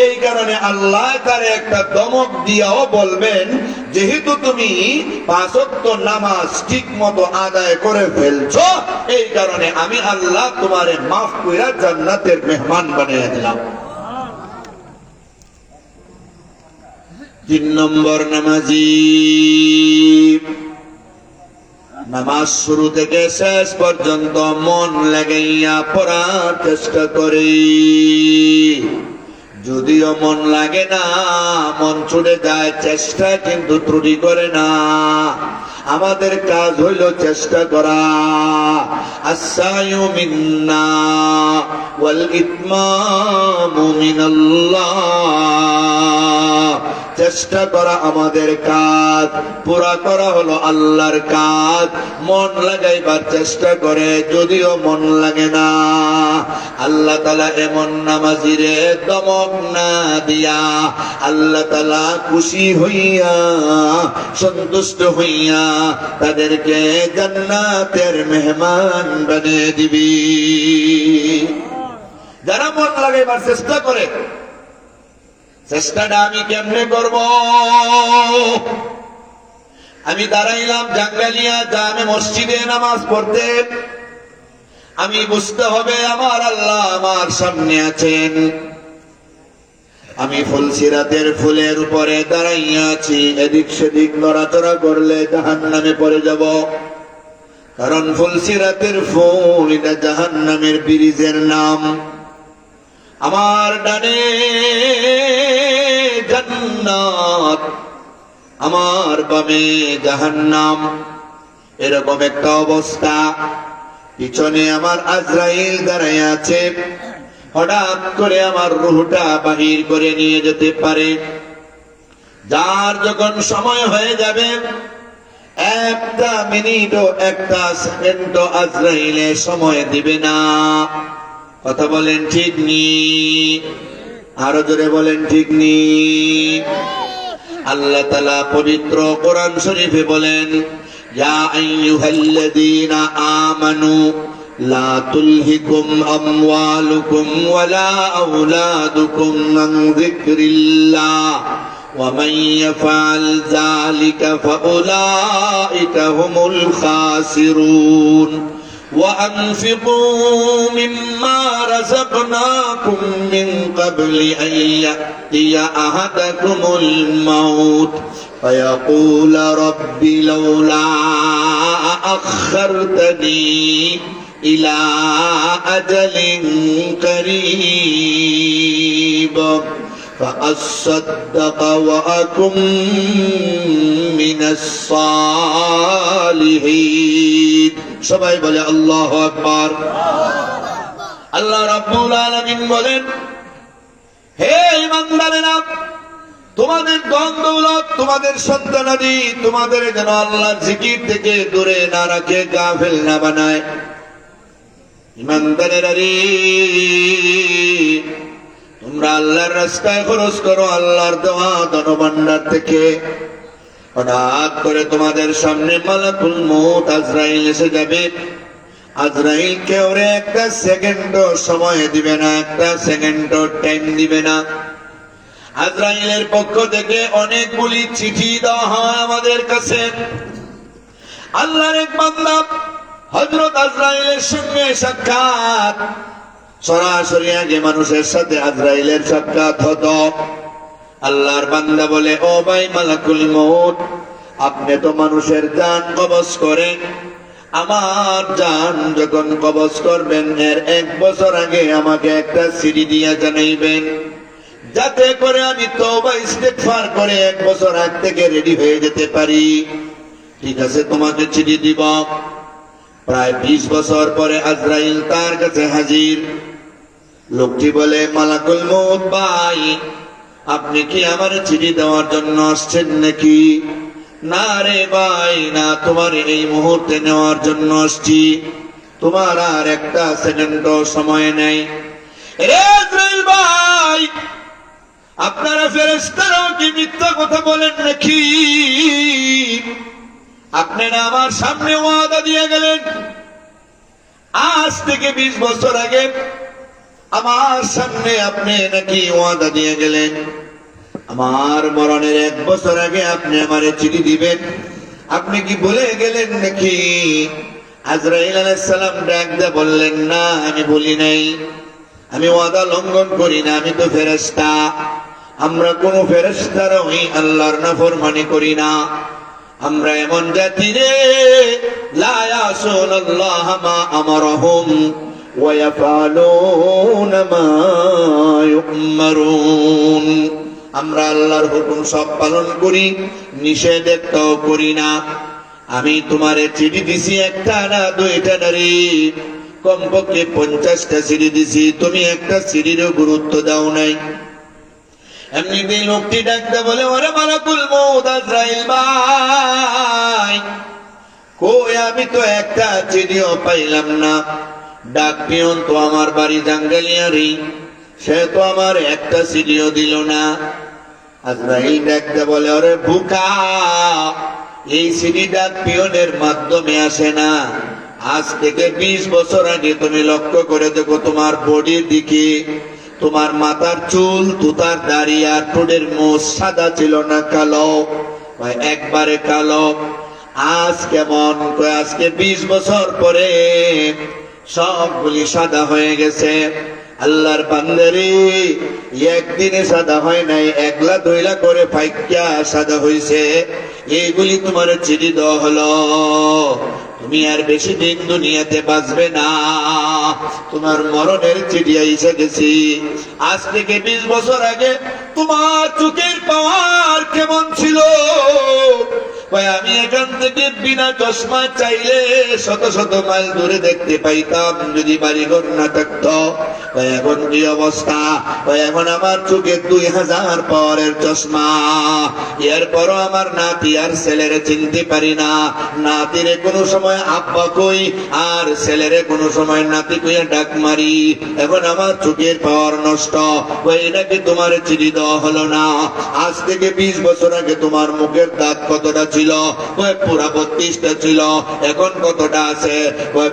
এই কারণে আল্লাহ তারে একটা দমক দিয়াও বলবেন, যেহেতু তুমি 5 ওয়াক্ত নামাজ ঠিক মতো আদায় করে ফেলছো, এই কারণে আমি আল্লাহ তোমারে মাফ কইরা জান্নাতের মেহমান বানিয়ে দিলাম। 3 নম্বর নামাজি, নামাজ শুরু থেকে শেষ পর্যন্ত মন লাগাইয়া পড়ার চেষ্টা করে। যদিও মন লাগে না, মন ছুটে যায়, চেষ্টা কিন্তু ত্রুটি করে না। আমাদের কাজ হইল চেষ্টা করা। আস-সায়ু মিন্না ওয়াল ইতমামু মিনাল্লাহ। চেষ্টা করা আমাদের কাজ, পুরা করা হলো আল্লাহর কাজ। মন লাগাইবার চেষ্টা করে, যদিও মন লাগে না। আল্লাহ তাআলা এমন নামাজিরে দমক না দিয়া, আল্লাহ তাআলা খুশি হইয়া, সন্তুষ্ট হইয়া তাদেরকে জান্নাতের মেহমান বানিয়ে দিবি। যারা মন লাগাইবার চেষ্টা করে, চেষ্টাটা আমি কেমনে করব? আমি দাঁড়াইলাম জাঙ্গালিয়া জামে মসজিদে নামাজ পড়তে, আমি বুঝতে হবে আমার আল্লাহ আমার সামনে আছেন। আমি ফুলসিরাতের ফুলের উপরে দাঁড়াইয়া আছি, এদিক সেদিক নড়াচড়া করলে জাহান্নামে পড়ে যাব। কারণ ফুলসিরাতের ফুল এটা জাহান্নামের ব্রিজের নাম। আমার ডানে জান্নাত, আমার বামে জাহান্নাম, এরকম একটা অবস্থা। পিছনে আমার আজরাইল দাঁড়ায় আছে, হঠাৎ করে আমার রূহটা বাহির করে নিয়ে যেতে পারে। যার যখন সময় হয়ে যাবে, 1 মিনিটও 1 সেকেন্ডও আজরাইলে সময় দিবে না। কথা বলেন ঠিক নি? আরো জোরে বলেন ঠিক নি? আল্লাহ তাআলা পবিত্র কোরআন শরীফে বলেন, ইয়া আইয়ুহাল্লাযীনা আমানু লা তুলহিকুম আমওয়ালুকুম ওয়ালা আওলাদুকুম আন যিকরিল্লাহ ওয়া মান ইয়াফআল যালিকা ফাউলাইকা হুমুল খাসিরুন। وأنفقوا مما رزقناكم من قبل أن يأتي أحدكم الموت فيقول رب لولا أخرتني إلى أجل قريب فأصدق وأكن من الصالحين। সবাই বলে আল্লাহু আকবার। আল্লাহ রাব্বুল আলামিন বলেন, হে ইমানদারেরা, তোমাদের ধন দৌলত, তোমাদের সন্তানাদি, তোমাদের যেন আল্লাহর জিকির থেকে দূরে না রাখে, গাফেল না বানায়। ইমানদারেরা রে, তোমরা আল্লাহর রাস্তায় খরচ করো, আল্লাহর দেওয়া ধনভাণ্ডার থেকে। হঠাৎ করে তোমাদের সামনে মালাকুল মউত আজরাইল এসে যাবে। আজরাইলকে ওরে একটা সেকেন্ডও সময় দিবে না, একটা সেকেন্ডও টাইম দিবে না। আজরাইলের পক্ষ থেকে অনেকগুলি চিঠি দেওয়া হয় আমাদের কাছে। আল্লাহর এক বান্দা হযরত আজরাইলের সঙ্গে সাক্ষাৎ, সরাসরি আগে মানুষের সাথে আজরাইলের সাক্ষাৎ হতো। আল্লাহর বান্দা বলে, ও ভাই মালাকুল মউত, আপনি তো মানুষের জান কবজ করেন, আমার জান যখন কবজ করবেন এর 1 বছর আগে আমাকে একটা চিঠি দিয়ে জানাইবেন, যাতে করে আমি তওবা ইস্তেগফার করে 1 বছর আগ থেকে রেডি হয়ে যেতে পারি। ঠিক আছে, তোমাকে চিঠি দিব। প্রায় 20 বছর পরে আজরাইল তার কাছে হাজির। লোকটি বলে, মালাকুল মউত ভাই, আপনি কি আমার চিঠি দেওয়ার জন্য আসছেন নাকি? না রে ভাই, না, তোমার এই মুহূর্তে নেওয়ার জন্য আসছি, তোমার আর একটা সেকেন্ডও সময় নেই। রে আজরাইল ভাই, আপনারা ফেরেশতারাও কি মিথ্যা কথা বলেন নাকি? আপনারা আমার সামনে ওয়াদা দিয়ে গেলেন, আজ থেকে 20 বছর আগে আমার সামনে আপনি নাকি ওয়াদা দিয়ে গেলেন, আমার মরণের 1 বছর আগে আপনি আমারে চিঠি দিবেন, আপনি কি ভুলে গেলেন নাকি? আজরাইল আলাইহিস সালাম ডাক দিয়ে বললেন, না, আমি বলি নাই, আমি ওয়াদা লঙ্ঘন করি না, আমি তো ফেরেশতা। আমরা কোন ফেরেশতারাই আল্লাহর নাফরমানি করি না। আমরা এমন জাতি রে, লা ইয়াসুনাল্লাহ মা আমারহুম ওয়া ইয়াফআলুনা মা ইউমারুন। আমরা আল্লাহর হুকুম সব পালন করি, নিষেধ একটাও করি না। আমি তোমারে চিঠি দিছি, একটা না, 2টা না রে, কমপক্ষে 50টা চিঠি দিছি, তুমি একটা চিঠিরও গুরুত্ব দাও নাই। এমনিতেই লোকটি ডাকতে বলে, ওরে মালাকুল মউত আজরাইল ভাই, কই আমি তো একটা চিঠিও পাইলাম না। ডাক পিয়ন তো আমার বাড়ি জাঙ্গালিয়ারি, সে তো আমার একটা চিঠিও দিল না। আজরাইল ডাকতে বলে, ওরে বুকা, এই চিঠি ডাক পিয়নের মাধ্যমে আসে না। আজ থেকে 20 বছর আগে তুমি লক্ষ্য করে দেখো, তোমার বডির দিকে, তোমার মাথার চুল, তুতার দাড়ি আর ঠোঁটের মোষ সাদা ছিল না কালো, একবারে কালো। আজ কেমন? আজকে 20 বছর পরে সবগুলি সাদা হয়ে গেছে। আল্লাহর বান্দারে, একদিনে সাদা হয় নাই, 1-2 করে ফাইক্কা সাদা হইছে। এইগুলি তোমার চিঠি দেওয়া হলো, তুমি আর বেশি দিন দুনিয়াতে বাঁচবে না, তোমার মরণের চিঠি এসে গেছি। আজ থেকে 20 বছর আগে তোমার চোখের পাওয়ার কেমন ছিল? আমি এখান থেকে বিনা চশমা চাইলে 100-100 মাইল দূরে দেখতে পাইতাম, যদি বাড়িঘর না থাকতো। এখন কি অবস্থা? এখন আমার চোখে 2000 পাওয়ারের চশমা, এরপরও আমার নাতি আর ছেলেরে চিনতে পারি না। নাতিরে কোনো সময় আব্বা কই, আর ছেলেরে কোনো সময় নাতি কইয়া ডাক মারি। এখন আমার চোখের পাওয়ার নষ্ট। নাকি তোমার চিঠি দেওয়া হলো না? আজ থেকে 20 বছর আগে তোমার মুখের দাঁত কতটা ছিল? পুরা 32টা ছিল, এখন কতটা আছে?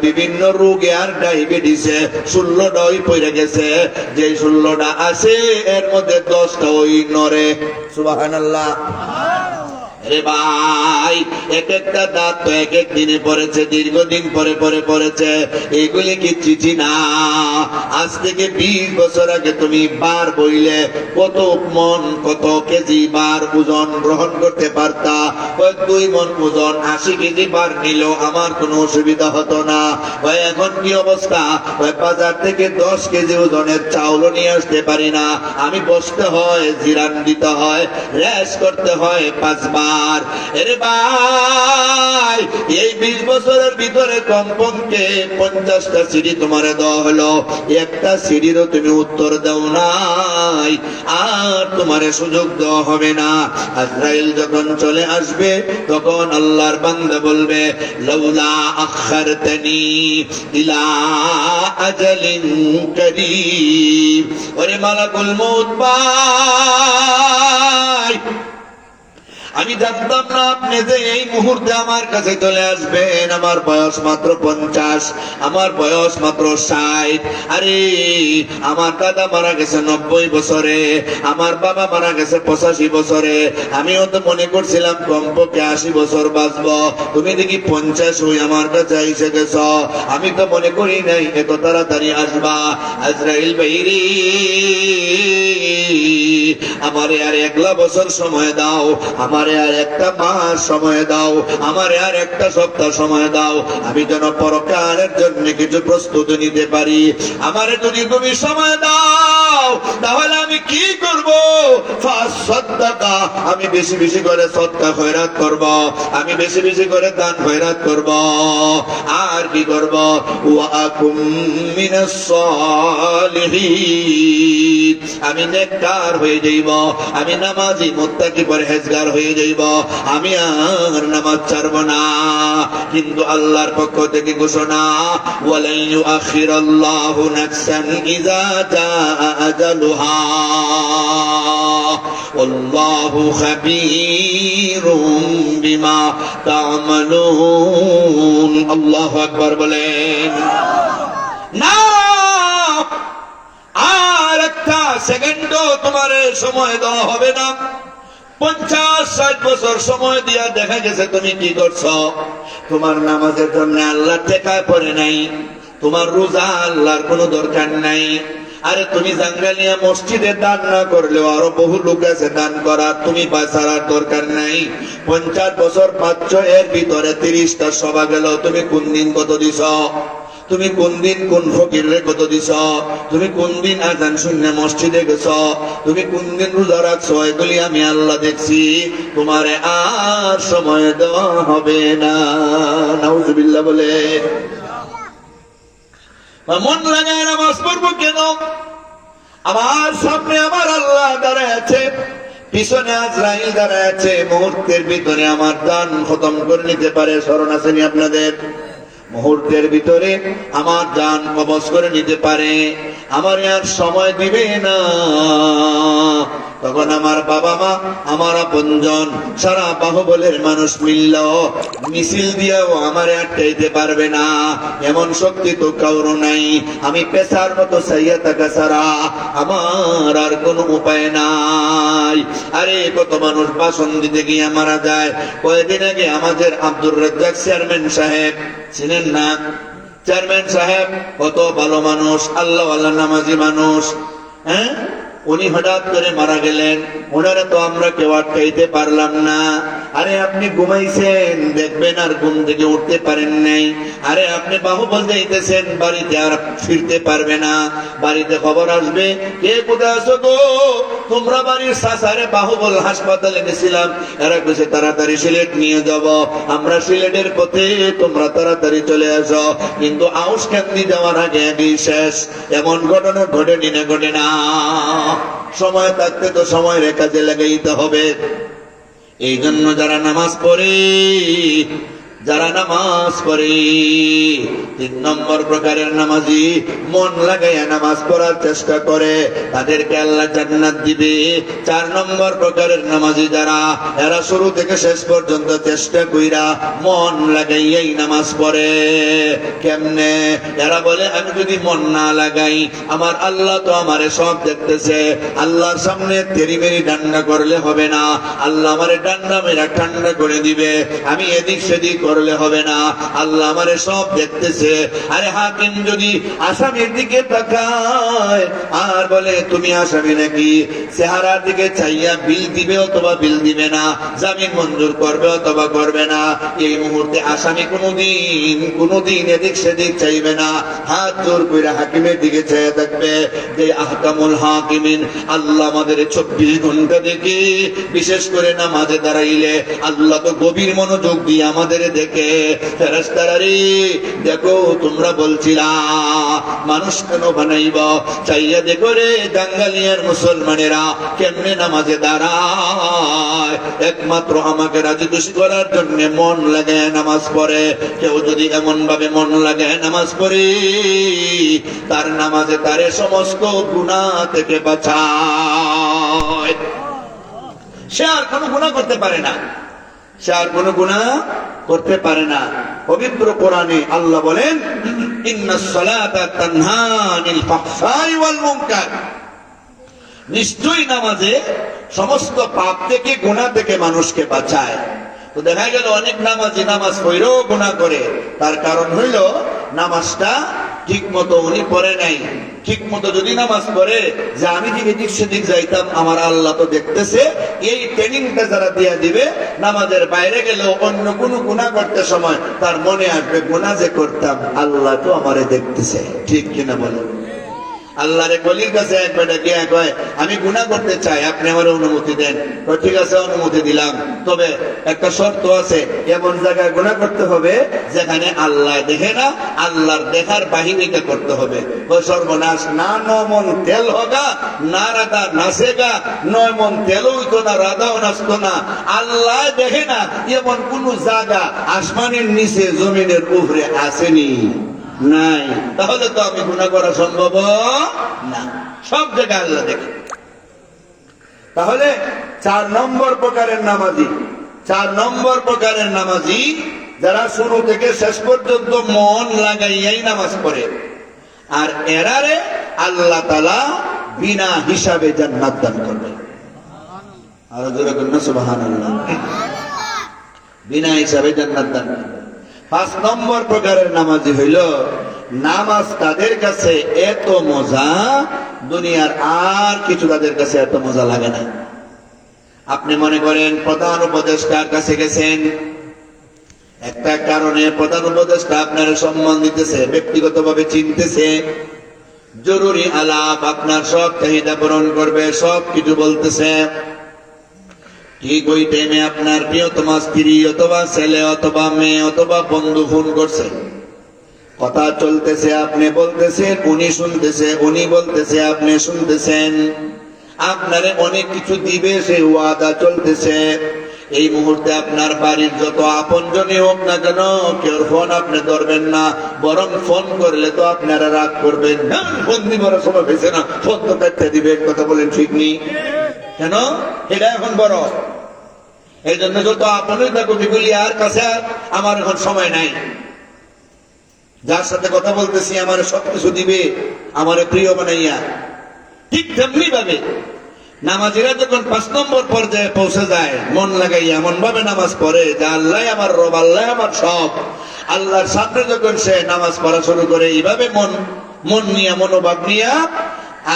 বিভিন্ন রোগে আর ডায়াবেটিসে 16টাই পড়ে গেছে। যে 16টা আছে এর মধ্যে 10টা ওই নরে। সুবহানাল্লাহ। রে ভাই, এক একটা দাঁত তো এক এক দিনে পড়েছে, দীর্ঘদিন পরে পরে পড়েছে। এগুলি কি চিঠি না? আজ থেকে 20 বছর আগে তুমি বার বইলে কত মন, কত কেজি বার ওজন গ্রহণ করতে পারতা। 2 মন ওজন 80 কেজি বার নিল আমার কোনো অসুবিধা হতো না। এখন কি অবস্থা? বাজার থেকে 10 কেজি ওজনের চাউলও নিয়ে আসতে পারি না। আমি বসতে হয়, জিরান দিতে হয়, রেস্ট করতে হয় 5 বার। দরকার। এরে ভাই, এই 20 বছরের ভিতরে কমপক্ষে 50টা সিঁড়ি তোমারে দেওয়া হলো, একটা সিঁড়িরও তুমি উত্তর দাও নাই, আর তোমারে সুযোগ দেওয়া হবে না। আজরাইল যখন চলে আসবে তখন আল্লাহর বান্দা বলবে, লাউলা আখারতানি ইলা আজালিন করিম। ওরে মালাকুল মউত ভাই, আমি জানতাম না আপনি যে এই মুহূর্তে আমার কাছে চলে আসবেন। আমার বয়স মাত্র 50, আমার বয়স মাত্র 60। আরে আমার দাদা মারা গেছে 90 বছরে, আমার বাবা মারা গেছে 85 বছরে। আমিও তো মনে করছিলাম কমপক্ষে 80 বছর বাঁচবো, তুমি দেখি 50 হই আমার কাছে এসে গেছ। আমি তো মনে করি নাই এত তাড়াতাড়ি আসবা। আজরাইল ভাইরি, আমারে আর 1 বছর সময় দাও, আমারে আর 1 মাস সময় দাও, আমারে আর 1 সপ্তাহ সময় দাও, আমি যেন পরকালের জন্য কিছু প্রস্তুতি নিতে পারি। আমারে যদি তুমি সময় দাও তাহলে আমি কি করব? ফাসাদদাকা, আমি বেশি বেশি করে সদকা খয়রাত করব, আমি বেশি বেশি করে দান খয়রাত করব। আর কি করব? ওয়া আকুম মিনাস সালিহিন, আমি নেককার হয়ে যাইব, আমি নামাজি মুত্তাকি পরহেজগার হয়ে যাইব, আমি আর নামাজ ছাড়ব না। কিন্তু আল্লাহর পক্ষ থেকে ঘোষণা, ওয়ালাই ইউআখিরাল্লাহু নাফসান ইযা জাআ আজালুহা ওয়াল্লাহু খাবীরুম বিমা তা'মালুন। আল্লাহু আকবার বলেন না। আর 1 সেকেন্ডও তোমার সময় দেওয়া হবে না। 50-60 বছর সময় দিয়া দেখা গেছে তুমি কি করছো? তোমার নামাজের জন্য আল্লাহ টেকায় পড়ে নাই, তোমার রোজা আল্লাহর কোনো দরকার নাই। আরে তুমি জাঙ্গালিয়া মসজিদে দান না করলেও আরো বহু লোক আছে দান করার, তুমি বাঁচার দরকার নাই। 50 বছর পাচ্ছ, এর ভিতরে 30টা সভা গেল, তুমি কোন দিন কত দিছ? তুমি কোন দিন কোন ফকিরে কত দিছ? তুমি কোন দিন আজান শুনে মসজিদে গেছ? তুমি কোন দিন রোজা রাখছো? এগুলি আমি আল্লাহ দেখছি। তোমারে আর সময় দেওয়া হবে না। নাউজুবিল্লাহ বলে মন লাগায় নামাজ পড়বো কেন? আমার সামনে আমার আল্লাহ দাঁড়ায় আছে, পিছনে আজরাইল দাঁড়ায় আছে। মুহূর্তের ভিতরে আমার দান খতম করে নিতে পারে। স্মরণ আসেনি আপনাদের? মুহূর্তের ভিতরে আমার জান কবজ করে নিতে পারে, আমার আর সময় দিবে না। তখন আমার বাবা মা, আমার আপনজন, সারা বাহুবলের মানুষ মিলল মিছিল দিয়েও আমার আটকাইতে পারবে না। এমন শক্তি তো কারো নাই। আমি পেশার মতো চাইয়া থাকা ছাড়া আমার আর কোনো উপায় নাই। আরে কত মানুষ ভাষণ দিতে গিয়ে মারা যায়। কয়েকদিন আগে আমাদের আব্দুর রাজ্জাক চেয়ারম্যান সাহেব, চিনেন না? চেয়ারম্যান সাহেব কত ভালো মানুষ, আল্লাহ আল্লাহ নামাজি মানুষ, হ্যাঁ? উনি হঠাৎ করে মারা গেলেন। ওনারা তো আমরা কেউ আটকাইতে পারলাম না। আরে আপনি ঘুমাইছেন, দেখবেন আর ঘুম থেকে উঠতে পারেন নাই। আরে আপনি বাহুবল যাইতেছেন, বাড়িতে আর ফিরতে পারবে না। বাড়িতে খবর আসবে, কে কোথায় আছো গো? তোমরা বাড়ির সাসারে বাহুবল হাসপাতালে গেছিলাম, এরা কিছু তাড়াতাড়ি সিলেট নিয়ে যাব, আমরা সিলেটের পথে, তোমরা তাড়াতাড়ি চলে আসো। কিন্তু আউশ কান্দি যাওয়ার আগে আগেই শেষ। এমন ঘটনা ঘটেনি না? ঘটে না? সময় থাকতে তো সময়ের কাজে লাগাইতে হবে। এই জন্য যারা নামাজ পড়ে, যারা নামাজ পড়ে, 3 নম্বর প্রকারের নামাজি, মন লাগাইয়া নামাজ পড়ার চেষ্টা করে, তাদেরকে আল্লাহ জান্নাত দিবে। 4 নম্বর প্রকারের নামাজি যারা, এরা শুরু থেকে শেষ পর্যন্ত চেষ্টা কইরা মন লাগাইয়াই নামাজ পড়ে। কেমনে? এরা বলে, আমি যদি মন না লাগাই, আমার আল্লাহ তো আমারে সব দেখতেছে, আল্লাহর সামনে তেরি মেরি ডান্ডা করলে হবে না, আল্লাহ আমারে ডান্ডা মেরা ঠান্ডা করে দিবে, আমি এদিক সেদিক করলে হবে না, আল্লাহ আমারে সব দেখতেছে। আরে হাকিম যদি আসামির দিকে তাকায় আর বলে তুমি আসামি নাকি, চেহারার দিকে চাইয়া বিল দিবে অথবা বিল দিবে না, জামিন মঞ্জুর করবে অথবা করবে না, এই মুহূর্তে আসামি কোনোদিন এদিক সেদিক চাইবে না, হাত জোর করে হাকিমের দিকে চেয়ে থাকবে। যে আহকামুল হাকিমিন, আল্লাহ আমাদের 24 ঘন্টা দেখে, বিশেষ করে নামাজে দাঁড়াইলে আল্লাহ তো গভীর মনোযোগ দিয়ে আমাদের দেখে। ফেরেশতারা রে দেখো, তোমরা বলছিলা মানুষ কেন বানাইব, চাইয়া দেখো রে টাঙ্গালিয়ার মুসলমানেরা কেমনে নামাজে দাঁড়ায়, একমাত্র আমাকে রাজি খুশি করার জন্য মন লাগে নামাজ পড়ে। কেউ যদি এমন ভাবে মন লাগে নামাজ পড়ে, তার নামাজে তারে সমস্ত গুনাহ থেকে বাঁচায়। সে আর কোনো গুনাহ করতে পারে না, সে আর কোনো গুনাহ করতে পারে না। পবিত্র কোরআনে আল্লাহ বলেন, ইন্নাস সালাতা তানহা আনিল ফাহশাই ওয়াল মুনকার, নিশ্চয়ই নামাজে সমস্ত পাপ থেকে গুনাহ থেকে মানুষকে বাঁচায়। তো দেখা গেল অনেক নামাজি নামাজ পড়েও গুনাহ করে, তার কারণ হইল নামাজটা ঠিক মতো উনি পড়ে নাই। ঠিক মতো যদি নামাজ পড়ে যে আমি যে এদিক সেদিক যাইতাম আমার আল্লাহ তো দেখতেছে, এই ট্রেনিংটা যারা দিয়ে দিবে, নামাজের বাইরে গেলেও অন্য কোনো গুনাহ করতে সময় তার মনে আসবে গুনাহ যে করতাম আল্লাহ তো আমারে দেখতেছে। ঠিক কিনা বলেন? আল্লাহর এক ওলির কাছে এক বেটা গিয়ে কয়, আমি গুনাহ করতে চাই, আপনি আমার অনুমতি দেন। ঠিক আছে, অনুমতি দিলাম, তবে একটা শর্ত আছে, এমন জায়গায় গুনাহ করতে হবে যেখানে আল্লাহ দেখে না, আল্লাহর দেখার বাহিনীকে করতে হবে। সর্বনাশ, না 9 মন তেল হোগা, না রাধা নাচেগা, 9 মন তেল হইতো না, রাধাও নাচতো না, আল্লাহ দেখে না, এমন কোন জায়গা আসমানের নিচে জমিনের উপরে আসেনি, নাই। তাহলে তো আমি গুনাহ করা সম্ভব না, সব জায়গায় আল্লাহ দেখে। তাহলে 4 নম্বর প্রকারের নামাজি, 4 নম্বর প্রকারের নামাজি যারা শুরু থেকে শেষ পর্যন্ত মন লাগাইয়াই নামাজ পড়ে, আর এরারে আল্লাহ তাআলা বিনা হিসাবে জান্নাত দান করবে। আর জোরে বলুন সুবহানাল্লাহ। বিনা হিসাবে জান্নাত দান করবে। 5 নম্বর প্রকারের নামাজি হইল, নামাজ তাদের কাছে এত মজা, দুনিয়ার আর কিছু তাদের কাছে এত মজা লাগে না। আপনি মনে করেন প্রধান উপদেষ্টার কাছে গেছেন, একটা কারণে প্রধান উপদেষ্টা আপনার সম্মান দিতেছে, ব্যক্তিগতভাবে চিনতেছে, জরুরি আলাপ, আপনার সব চাহিদা পূরণ করবে, সব কিছু বলতেছে। ঠিক ওই টাইমে আপনার প্রিয়তমা স্ত্রী অথবা ছেলে অথবা মেয়ে অথবা বন্ধু ফোন করছে, কথা চলতেছে, আপনি বলতেছেন, উনি শুনতেছে, উনি বলতেছে, আপনি শুনতেছেন, আপনারে অনেক কিছু দিবে সেই ওয়াদা চলতেছে। এই মুহূর্তে আপনার বাড়ির যত আপনজনই হোক না কেন, কেউ ফোন আপনি ধরবেন না, বরং ফোন করলে তো আপনারা রাগ করবেন, ফোন দিবার সময় হয়েছে না, ফোন তো কাটতে দিবেন। কথা বলেন ঠিক নেই কেন? এটা এখন বড়, এই জন্য যত আপনই থাকুক এগুলি আর কাছে আমার এখন সময় নাই, যার সাথে কথা বলতেছি আমার সবকিছু দিবে, আমার প্রিয় বানাইয়া। ঠিক তেমনি ভাবে নামাজিরা যখন 5 নম্বর পর্যায়ে পৌঁছে যায়, মন লাগাইয়া এমন ভাবে নামাজ পড়ে যে আল্লাহ আমার রব, আল্লাহ আমার সব, আল্লাহর সামনে যখন সে নামাজ পড়া শুরু করে এইভাবে মন নিয়ে, মনোভাব নিয়া,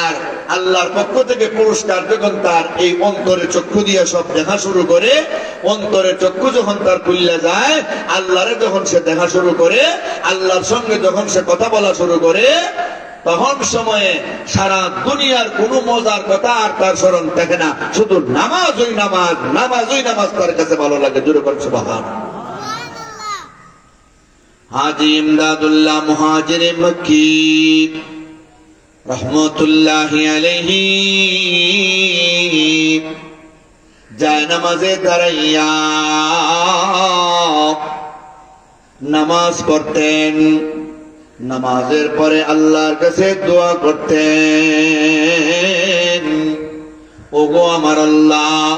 আর আল্লাহর পক্ষ থেকে পুরস্কার যখন তার এই অন্তরে চক্ষু দিয়ে সব দেখা শুরু করে, অন্তরের চক্ষু যখন তার খুলে যায়, আল্লাহরে যখন সে দেখা শুরু করে, আল্লাহর সঙ্গে যখন সে কথা বলা শুরু করে, তখন সময়ে সারা দুনিয়ার কোন মজার কথা আর তার স্মরণ থাকে না, শুধু নামাজ ওই নামাজ, নামাজ ওই নামাজ তার কাছে ভালো লাগে। জোরে করে সুবহানাল্লাহ। হাজী ইমদাদুল্লাহ মুহাজিরে মক্কি রহমতুল্লাহি আলাইহি যায় নামাজে দাঁড়াইয়া নামাজ পড়তেন, নামাজের পরে আল্লাহর কাছে দোয়া করতেন, ওগো আমার আল্লাহ,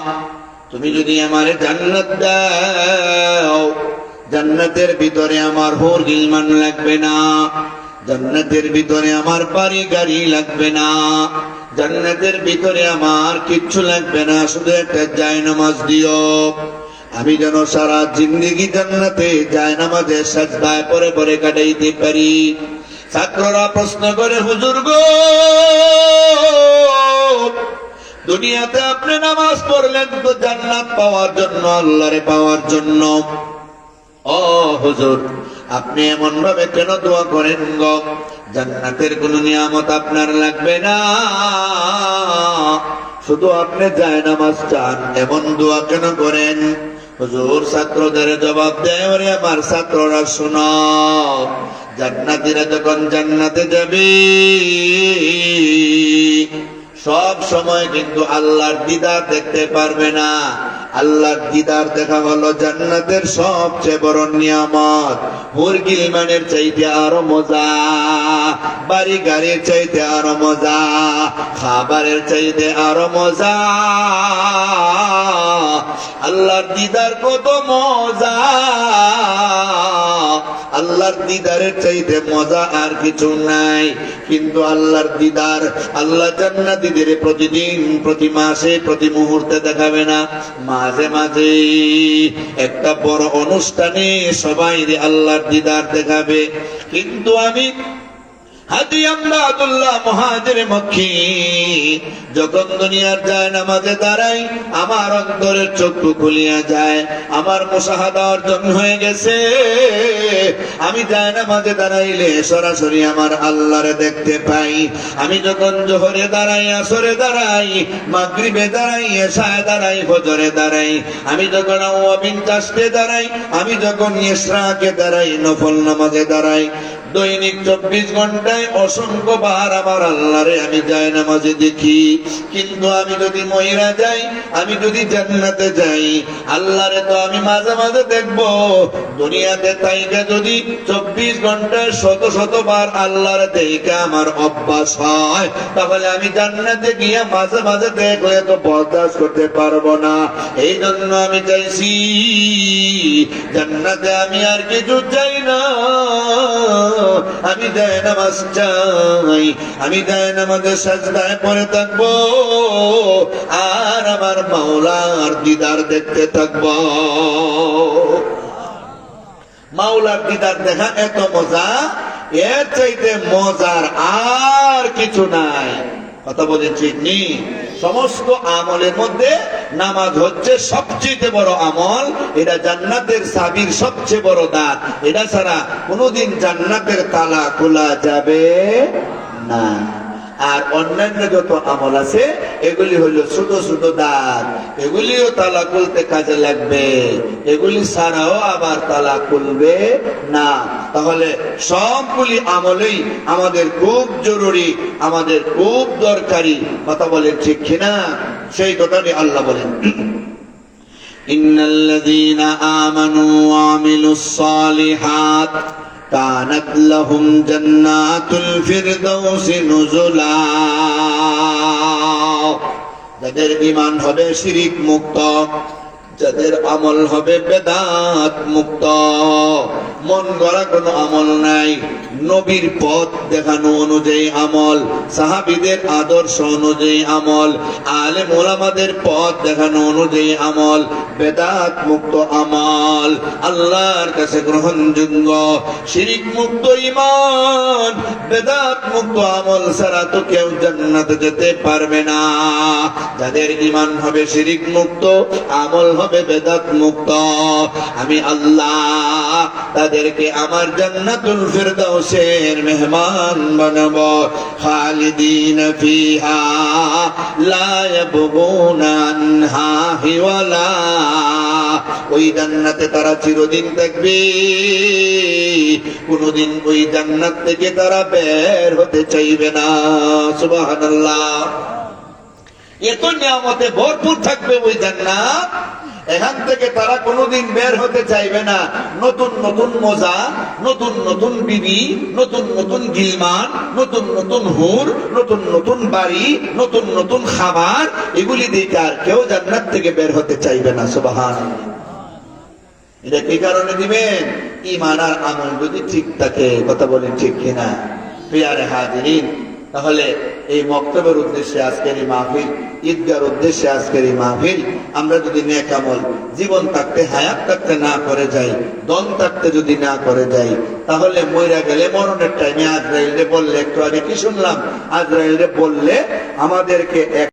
তুমি যদি আমারে জান্নাত দাও, জান্নাতের ভিতরে আমার হুর গিলমান লাগবে না, জান্নাতের ভিতরে আমার বাড়ি গাড়ি লাগবে না, জান্নাতের ভিতরে আমার কিচ্ছু লাগবে না, শুধু একটা জায়নামাজ দিও। আমি যেন সারা জিন্দেগি জান্নাতে জায়নামাজে সাজদায় পরে পরে কাটাইতে পারি। ছাত্ররা প্রশ্ন করে, হুজুর গো, দুনিয়াতে আপনি নামাজ পড়লেন তো জান্নাত পাওয়ার জন্য, আল্লাহরে পাওয়ার জন্য। ও হুজুর, আপনি এমন ভাবে কেন দোয়া করেন গো? জান্নাতের কোন নিয়ামত আপনার লাগবে না, শুধু আপনি জায়নামাজ চান, এমন দোয়া কেন করেন? হুজুর ছাত্রদের জবাব দেয়, ওরে আমার ছাত্ররা শোনো, জান্নাতীরা যখন জান্নাতে যাবে সব সময় কিন্তু আল্লাহর দিদার দেখতে পারবে না। আল্লাহর দিদার দেখা হলো জান্নাতের সবচেয়ে বড় নিয়ামত। মুরগিলমানের চাইতে আরো মজা, বাড়ি গাড়ির চাইতে আরো মজা, খাবারের চাইতে আরো মজা। আল্লাহর দিদার কত মজা, আল্লাহর দিদারের চাইতে মজা আর কিছু নাই। কিন্তু আল্লাহর দিদার আল্লাহ জান্নাতীদের প্রতিদিন, প্রতি মাসে, প্রতি মুহূর্তে দেখাবে না, মাঝে মাঝে একটা বড় অনুষ্ঠানে সবাই আল্লাহর দিদার দেখাবে। কিন্তু আমি হাজী আমদাদুল্লাহ মুহাজির মক্কি যখন দুনিয়ার জায়নামাজে দাঁড়াই, আমার অন্তরের চক্ষু খুলিয়া যায়, আমার মুশাহাদা অর্জন হয়ে গেছে। আমি জায়নামাজে দাঁড়াইলে সরাসরি আমার আল্লাহরে দেখতে পাই। আমি যখন জোহরে দাঁড়াই, আসরে দাঁড়াই, মাগরিবে দাঁড়াই, এশায় দাঁড়াই, ফজরে দাঁড়াই, আমি যখন আওয়াবিন চাষতে দাঁড়াই, আমি যখন ইশরাকে দাঁড়াই, নফল নামাজে দাঁড়াই, দৈনিক 24 ঘন্টায় অসংখ্য বার আমার আল্লাহরে আমি জায়নামাজে দেখি। কিন্তু আমি যদি মহিরা যাই, আমি যদি জান্নাতে যাই, আল্লাহরে তো আমি মাঝে মাঝে দেখবো। দুনিয়াতে তাইকা যদি 24 ঘন্টায় শত শত বার আল্লাহরে দেখে আমার অভ্যাস হয়, তাহলে আমি জান্নাতে গিয়ে মাঝে মাঝে দেখলে তো বরদাস্ত করতে পারবো না। এই জন্য আমি চাইছি জান্নাতে আমি আর কিছু চাই না, আমি জায়নামাজ চাই। আমি জায়নামাজে সাজদায় পড়ে থাকবো আর আমার মাওলার দিদার দেখতে থাকবো। মাওলার দিদার দেখা এত মজা, এর চাইতে মজার আর কিছু নাই। কথা বলেন ঠিক নেই? সমস্ত আমলের মধ্যে নামাজ হচ্ছে সবচেয়ে বড় আমল। এটা জান্নাতের চাবির সবচেয়ে বড় দ্বার। এটা ছাড়া কোনোদিন জান্নাতের তালা খোলা যাবে না। আর অন্যান্য যত আমল আছে এগুলি হলো ছোট ছোট দ্বার, এগুলিও তালা খুলতে কাজে লাগবে, এগুলি ছাড়াও আবার তালা খুলবে না। তাহলে সবগুলি আমলেই আমাদের খুব জরুরি, আমাদের খুব দরকারি। কথা বলেন ঠিক কিনা? সেই কথাটি আল্লাহ বলেন, ইন্নাল্লাযীনা আমানু ওয়া আমিলুস সালিহাত কানাত লাহুম জান্নাতুল ফিরদাউসি নুজুলা। যাদের ঈমান হবে শিরিক মুক্ত, যাদের আমল হবে বেদাত মুক্ত, মন গড়া কোনো আমল নাই, নবীর পথ দেখানো অনুযায়ী আমল, সাহাবীদের আদর্শ অনুযায়ী আমল, আলেম ওলামাদের পথ দেখানো অনুযায়ী আমল, বেদাত মুক্ত আমল আল্লাহর কাছে গ্রহণযোগ্য। শিরিক মুক্ত ঈমান, বেদাত মুক্ত আমল ছাড়া তো কেউ জান্নাতে যেতে পারবে না। যাদের ঈমান হবে শিরিক মুক্ত, আমল হবে বেদাত মুক্ত, আমি আল্লাহ তাদেরকে আমার জান্নাতুল ফিরদাউসের মেহমান বানাবো। খালিদিন ফিহা লা ইয়াবগুনা আনহা হিওয়ালা। ওই জান্নাতে তারা চিরদিন থাকবে, কোনদিন ওই জান্নাত থেকে তারা বের হতে চাইবে না। সুবহানাল্লাহ। এত নিয়ামতে ভরপুর থাকবে ওই জান্নাত, এখান থেকে তারা কোনোদিন বের হতে চাইবে না। নতুন নতুন মজা, নতুন নতুন বিবি, নতুন নতুন গিলমান, নতুন নতুন হুর, নতুন নতুন বাড়ি, নতুন নতুন খাবার, এগুলি দেখে আর কেউ জান্নাত থেকে বের হতে চাইবে না। সুবহানাল্লাহ। এটা কি কারণে দিবেন? ঈমান আর আমল যদি ঠিক থাকে। কথা বলেন ঠিক কিনা? প্রিয় হাজিরিন, তাহলে এই বক্তব্যের উদ্দেশ্যে আজকের এই মাহফিল ঈদগার উদ্দেশ্যে আজকের এই মাহফিল। আমরা যদি নেক আমল জীবন থাকতে হায়াত থাকতে না করে যাই, দম থাকতে যদি না করে যাই, তাহলে মইরা গেলে মরণের টাইমে আজরাইল রে বললে, একটু আগে কি শুনলাম, আজরাইল রে বললে আমাদেরকে